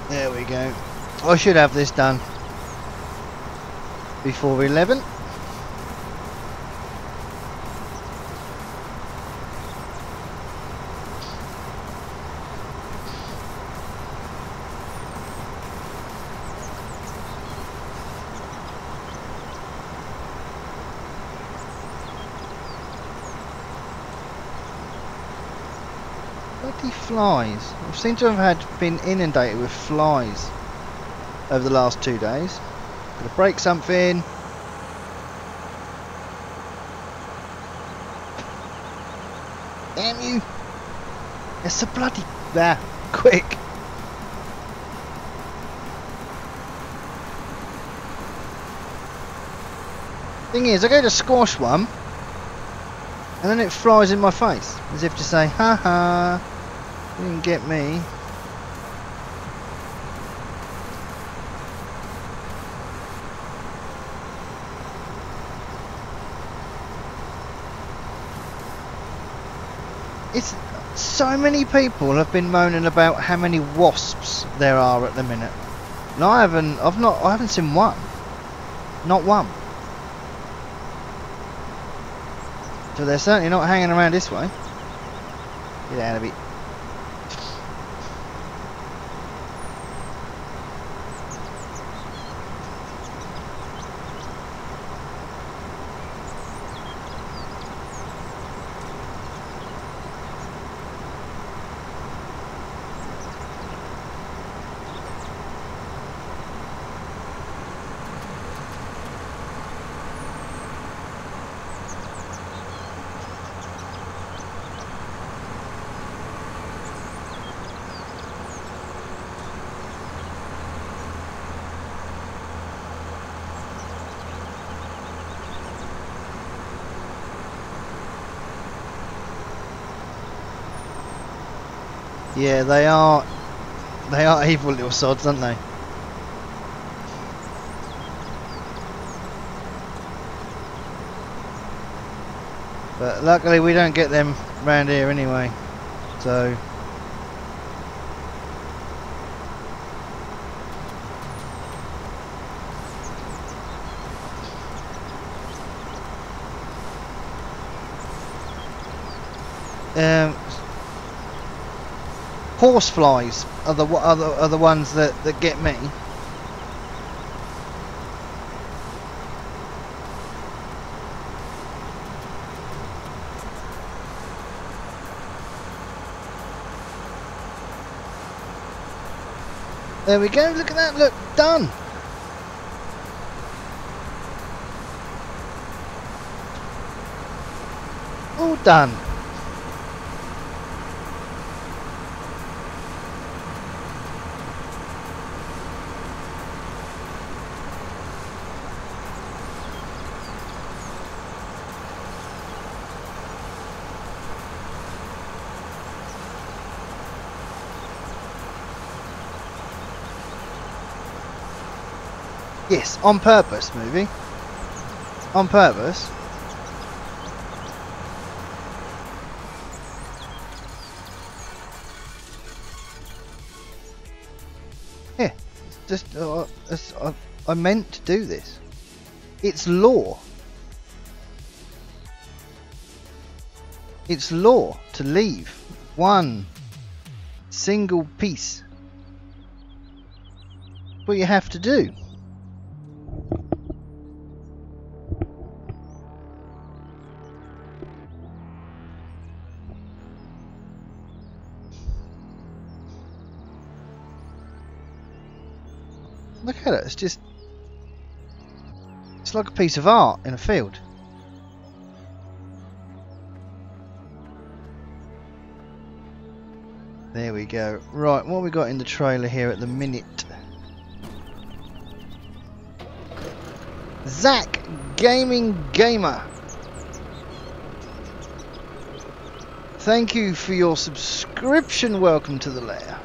There we go. I should have this done before 11. Bloody flies. I seem to have been inundated with flies over the last 2 days. Gotta break something. Damn you! It's a bloody... There, quick! Thing is, I go to squash one, and then it flies in my face, as if to say, ha ha, you didn't get me. It's so many people have been moaning about how many wasps there are at the minute. And I haven't seen one. Not one. So they're certainly not hanging around this way. Get out of it. Yeah, they are evil little sods, aren't they? But luckily we don't get them round here anyway, so horseflies are the ones that get me. There we go, look at that, look, done! All done. Yes, on purpose, movie. On purpose. Yeah, it's just I meant to do this. It's law. It's law to leave one single piece. What you have to do. Look at it, it's like a piece of art in a field. There we go. Right, what we got in the trailer here at the minute? Dal Gaming Gamer. Thank you for your subscription. Welcome to the lair.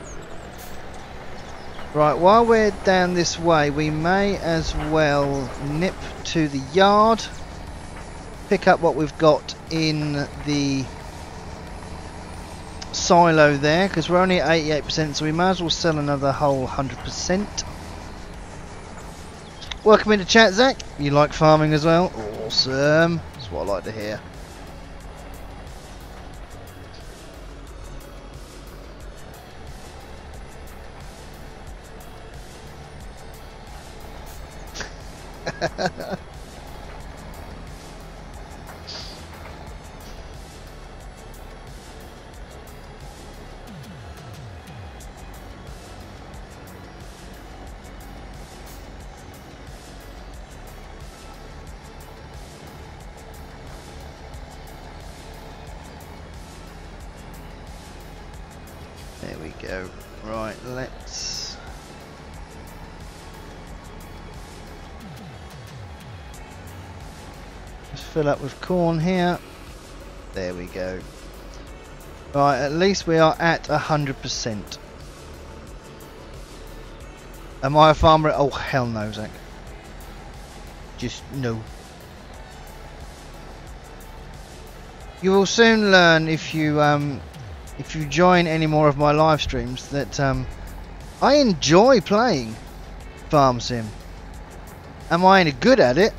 Right, while we're down this way, we may as well nip to the yard, pick up what we've got in the silo there, because we're only at 88%, so we may as well sell another whole 100%. Welcome into chat, Zach. You like farming as well? Awesome. That's what I like to hear. There we go. Right, let's... just fill up with corn here. There we go. Right, at least we are at 100%. Am I a farmer? Oh, hell no, Zach. Just no. You will soon learn if you join any more of my live streams that I enjoy playing Farm Sim. Am I any good at it?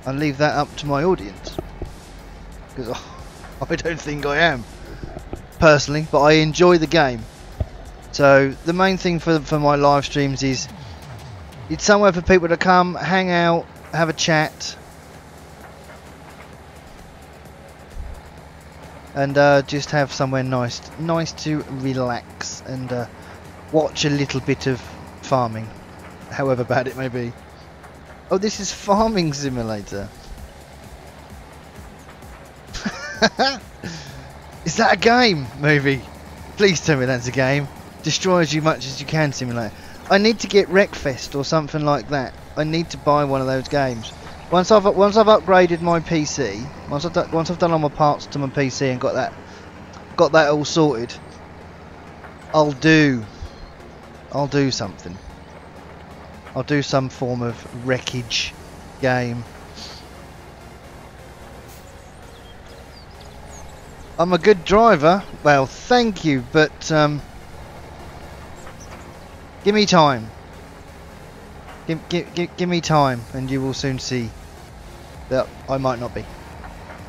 I'll leave that up to my audience, because I don't think I am personally, but I enjoy the game. So the main thing for my live streams is it's somewhere for people to come, hang out, have a chat, and just have somewhere nice to relax and watch a little bit of farming, however bad it may be. Oh, this is Farming Simulator. Is that a game, movie? Please tell me that's a game. Destroy as much as you can simulator. I need to get Wreckfest or something like that. I need to buy one of those games. Once I've upgraded my PC, once I've done all my parts to my PC and got that all sorted, I'll do something. I'll do some form of wreckage game. I'm a good driver. Well, thank you, but give me time. Give me time, and you will soon see that I might not be.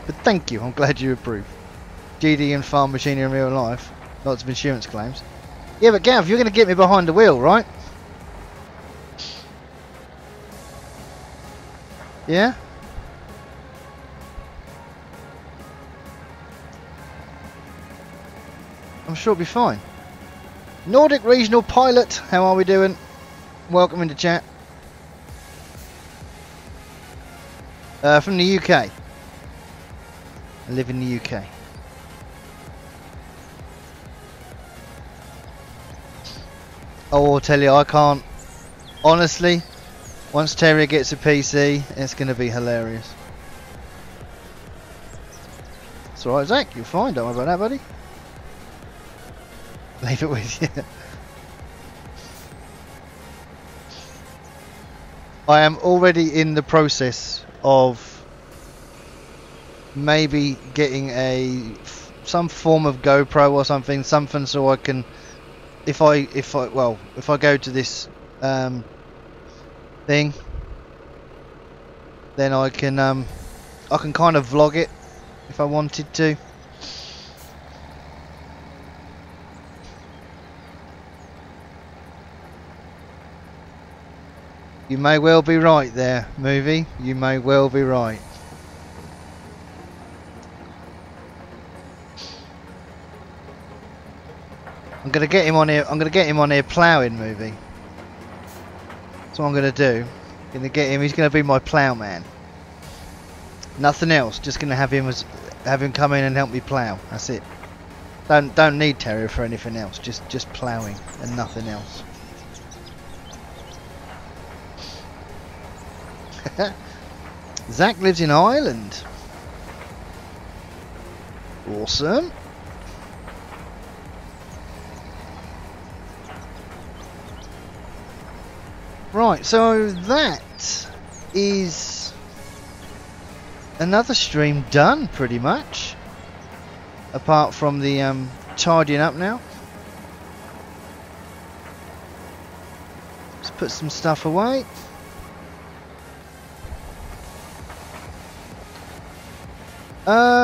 But thank you. I'm glad you approve. GD and farm machinery in real life. Lots of insurance claims. Yeah, but Gav, you're going to get me behind the wheel, right? Yeah? I'm sure it'll be fine. Nordic Regional Pilot, how are we doing? Welcome into chat. From the UK. I live in the UK. Oh, I'll tell you, I can't. Honestly, once Terry gets a PC, it's going to be hilarious. It's alright, Zach, you're fine, don't worry about that, buddy. Leave it with you. I am already in the process of maybe getting some form of GoPro or something so I can, if I go to this thing, then I can kind of vlog it if I wanted to. You may well be right there, movie. You may well be right. I'm gonna get him on here. I'm gonna get him on here ploughing, movie. That's what I'm gonna do. Gonna get him. He's gonna be my ploughman. Nothing else. Just gonna have him come in and help me plough. That's it. Don't need Terry for anything else. Just ploughing and nothing else. Zach lives in Ireland. Awesome. Right, so that is another stream done pretty much. Apart from the tidying up now. Let's put some stuff away.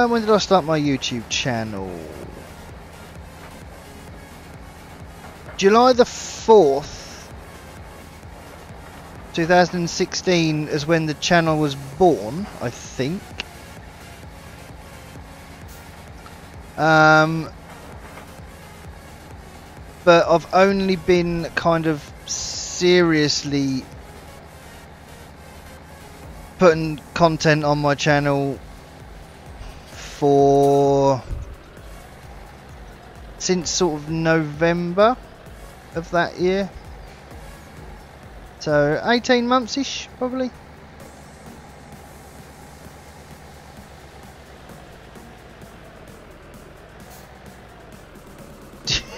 When did I start my YouTube channel? July the 4th, 2016 is when the channel was born, I think. But I've only been kind of seriously putting content on my channel for since sort of November of that year. So 18 months-ish, probably.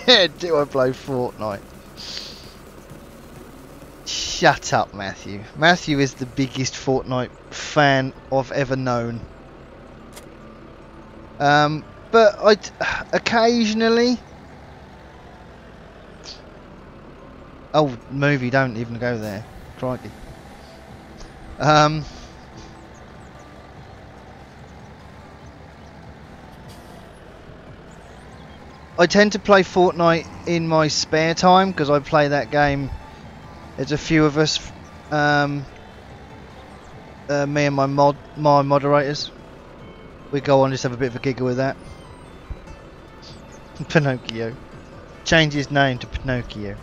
Yeah, do I play Fortnite? Shut up, Matthew. Matthew is the biggest Fortnite fan I've ever known. But I occasionally. Oh, movie! Don't even go there. Crikey. I tend to play Fortnite in my spare time because I play that game. There's a few of us, me and my moderators. We go on, just have a bit of a giggle with that. Pinocchio. Change his name to Pinocchio.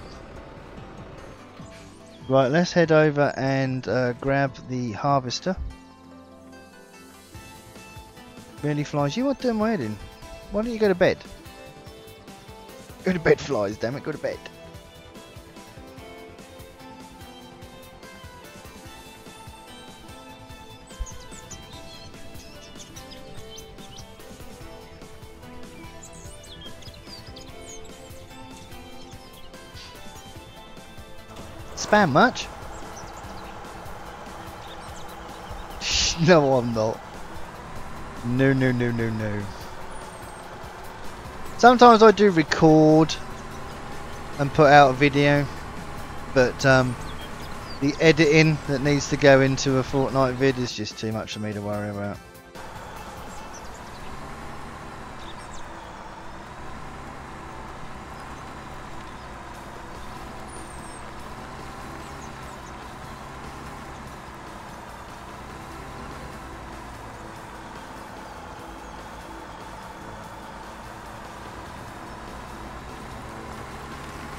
Right, let's head over and grab the harvester. Really, flies? You want to do my head in? Why don't you go to bed? Go to bed, flies, damn it, go to bed. Spam much? No, I'm not. No, no, no, no, no. Sometimes I do record and put out a video, but the editing that needs to go into a Fortnite vid is just too much for me to worry about.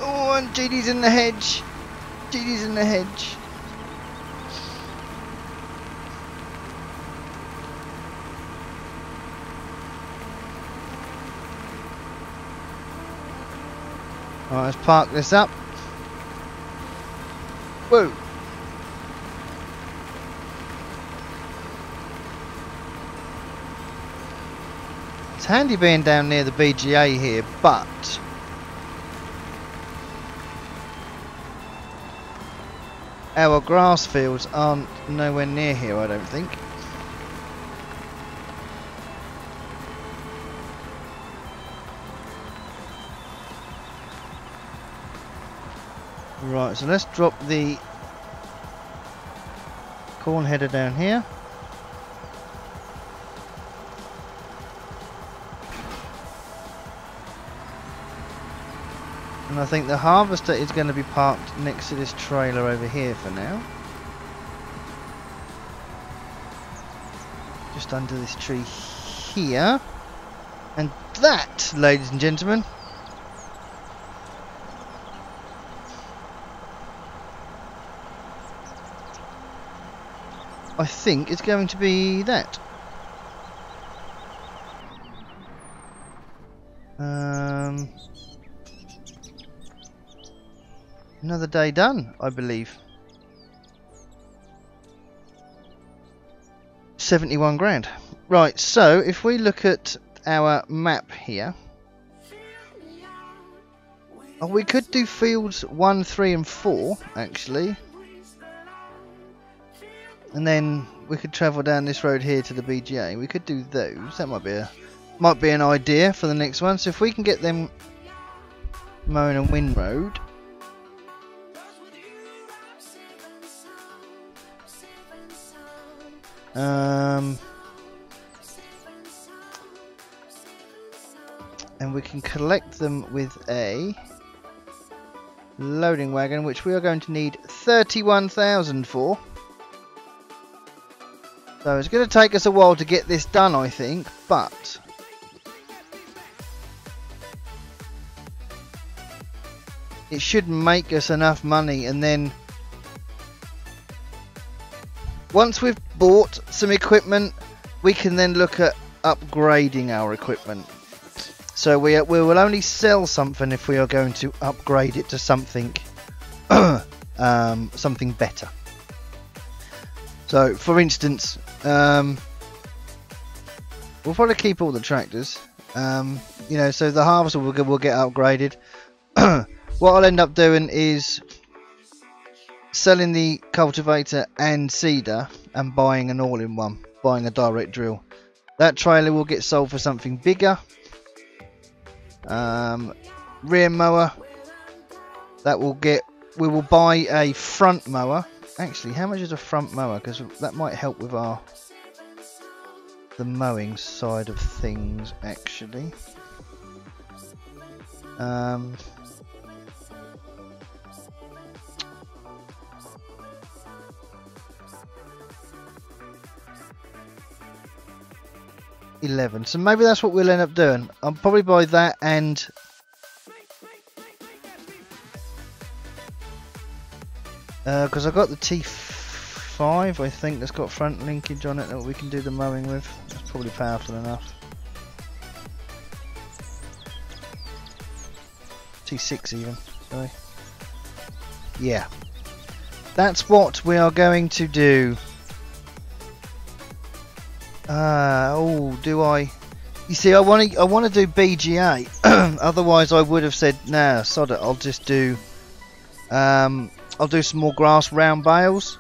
Oh, and GD's in the hedge. GD's in the hedge. Alright, let's park this up. Whoa. It's handy being down near the BGA here, but our grass fields aren't nowhere near here, I don't think. Right, so let's drop the corn header down here. And I think the harvester is going to be parked next to this trailer over here for now. Just under this tree here. And that, ladies and gentlemen, I think it's going to be that. Another day done, I believe. 71 grand. Right, so if we look at our map here, oh, we could do fields 1, 3 and 4 actually, and then we could travel down this road here to the BGA. We could do those. That might be an idea for the next one. So if we can get them mowing and Win Road, and we can collect them with a loading wagon, which we are going to need 31,000 for. So it's going to take us a while to get this done, I think, but it should make us enough money, and then once we've bought some equipment, we can then look at upgrading our equipment. So we will only sell something if we are going to upgrade it to something something better. So for instance, we'll probably keep all the tractors, you know, so the harvester will get upgraded. What I'll end up doing is selling the cultivator and seeder and buying an all-in-one, buying a direct drill. That trailer will get sold for something bigger. Rear mower, that will get, we will buy a front mower. Actually, how much is a front mower? Because that might help with the mowing side of things, actually. $11. So maybe that's what we'll end up doing. I'll probably buy that, and because I've got the T5, I think, that's got front linkage on it that we can do the mowing with. That's probably powerful enough. T6 even, sorry. Yeah, that's what we are going to do. Oh, do I? You see, I want to do BGA. Otherwise, I would have said, nah, sod it. I'll just do. I'll do some more grass round bales.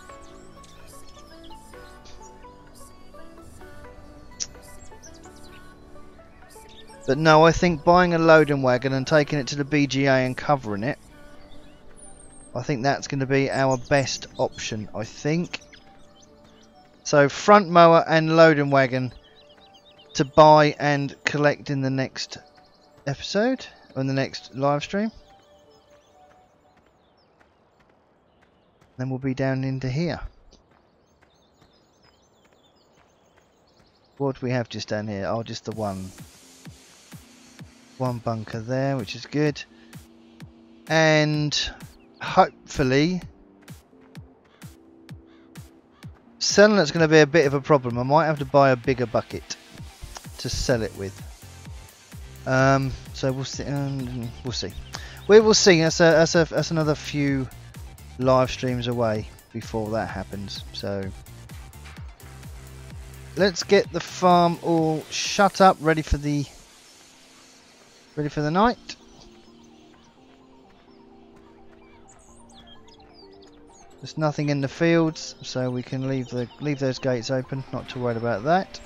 But no, I think buying a loading wagon and taking it to the BGA and covering it, I think that's going to be our best option, I think. So front mower and loading wagon to buy and collect in the next episode, or in the next live stream. Then we'll be down into here. What do we have just down here? Oh, just the one bunker there, which is good. And hopefully selling it's going to be a bit of a problem. I might have to buy a bigger bucket to sell it with. So we'll see. We'll see. We will see. That's another few live streams away before that happens. So let's get the farm all shut up, ready for the night. There's nothing in the fields, so we can leave those gates open. Not too worried about that.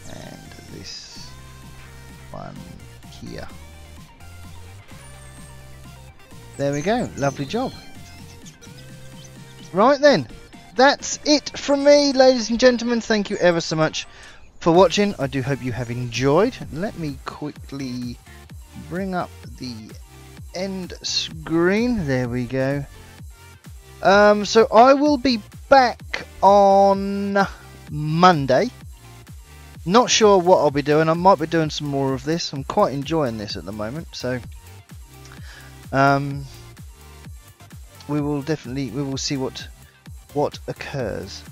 And this one here. There we go. Lovely job. Right then, that's it from me, ladies and gentlemen. Thank you ever so much for watching. I do hope you have enjoyed. Let me quickly bring up the end screen. There we go. So I will be back on Monday. Not sure what I'll be doing. I might be doing some more of this. I'm quite enjoying this at the moment. So we will see what occurs.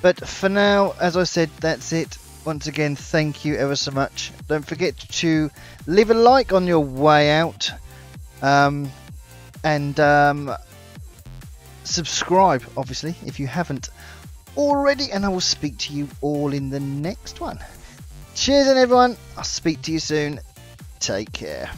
But for now, as I said, that's it. Once again, thank you ever so much. Don't forget to leave a like on your way out, and subscribe, obviously, if you haven't already, and I will speak to you all in the next one. Cheers, and everyone, I'll speak to you soon. Take care.